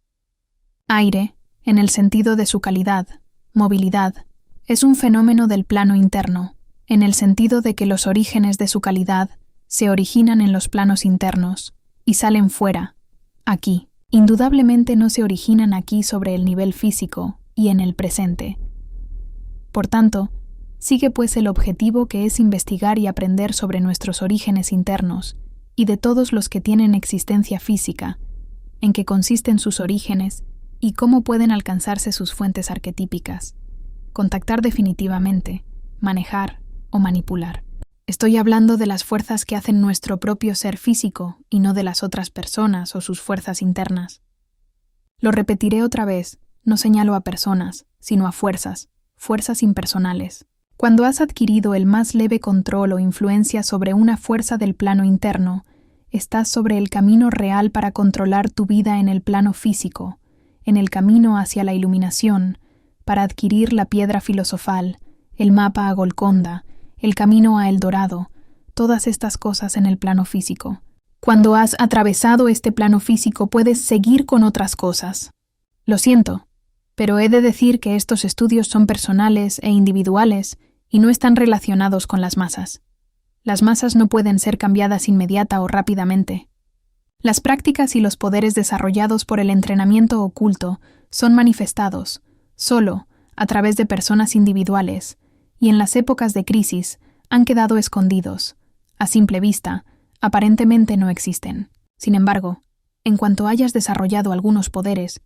Aire, en el sentido de su calidad, movilidad, Es un fenómeno del plano interno, en el sentido de que los orígenes de su calidad se originan en los planos internos y salen fuera, aquí. Indudablemente no se originan aquí sobre el nivel físico y en el presente. Por tanto, sigue pues el objetivo que es investigar y aprender sobre nuestros orígenes internos y de todos los que tienen existencia física, en qué consisten sus orígenes y cómo pueden alcanzarse sus fuentes arquetípicas, contactar definitivamente, manejar o manipular. Estoy hablando de las fuerzas que hacen nuestro propio ser físico y no de las otras personas o sus fuerzas internas. Lo repetiré otra vez, no señalo a personas, sino a fuerzas impersonales. Cuando has adquirido el más leve control o influencia sobre una fuerza del plano interno, estás sobre el camino real para controlar tu vida en el plano físico, en el camino hacia la iluminación, para adquirir la piedra filosofal, el mapa a Golconda, el camino a El Dorado, todas estas cosas en el plano físico. Cuando has atravesado este plano físico puedes seguir con otras cosas. Lo siento, pero he de decir que estos estudios son personales e individuales y no están relacionados con las masas. Las masas no pueden ser cambiadas inmediata o rápidamente. Las prácticas y los poderes desarrollados por el entrenamiento oculto son manifestados, solo, a través de personas individuales, y en las épocas de crisis han quedado escondidos. A simple vista, aparentemente no existen. Sin embargo, en cuanto hayas desarrollado algunos poderes,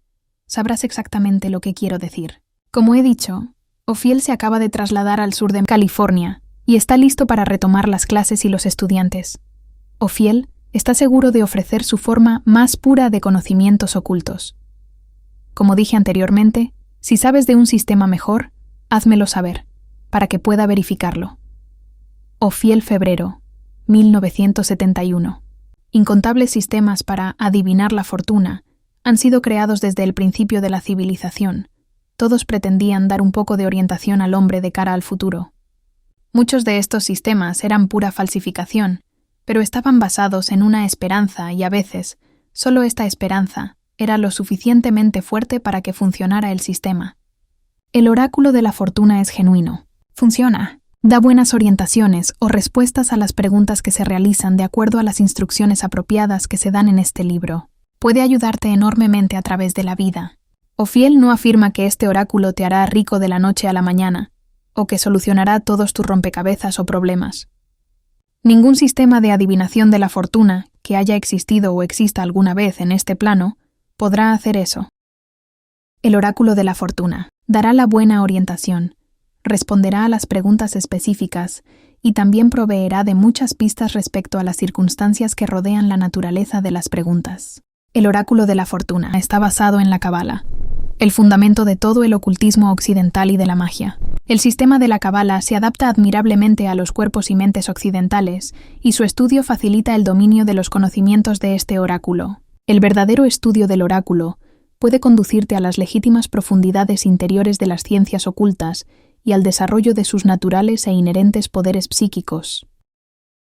sabrás exactamente lo que quiero decir. Como he dicho, Ophiel se acaba de trasladar al sur de California y está listo para retomar las clases y los estudiantes. Ophiel está seguro de ofrecer su forma más pura de conocimientos ocultos. Como dije anteriormente, si sabes de un sistema mejor, házmelo saber, para que pueda verificarlo. Ophiel Febrero, 1971. Incontables sistemas para adivinar la fortuna han sido creados desde el principio de la civilización. Todos pretendían dar un poco de orientación al hombre de cara al futuro. Muchos de estos sistemas eran pura falsificación, pero estaban basados en una esperanza y a veces, solo esta esperanza era lo suficientemente fuerte para que funcionara el sistema. El oráculo de la fortuna es genuino. Funciona. Da buenas orientaciones o respuestas a las preguntas que se realizan de acuerdo a las instrucciones apropiadas que se dan en este libro. Puede ayudarte enormemente a través de la vida. Ophiel no afirma que este oráculo te hará rico de la noche a la mañana, o que solucionará todos tus rompecabezas o problemas. Ningún sistema de adivinación de la fortuna, que haya existido o exista alguna vez en este plano, podrá hacer eso. El oráculo de la fortuna dará la buena orientación, responderá a las preguntas específicas y también proveerá de muchas pistas respecto a las circunstancias que rodean la naturaleza de las preguntas. El oráculo de la fortuna está basado en la Cábala, el fundamento de todo el ocultismo occidental y de la magia. El sistema de la Cábala se adapta admirablemente a los cuerpos y mentes occidentales, y su estudio facilita el dominio de los conocimientos de este oráculo. El verdadero estudio del oráculo puede conducirte a las legítimas profundidades interiores de las ciencias ocultas y al desarrollo de sus naturales e inherentes poderes psíquicos.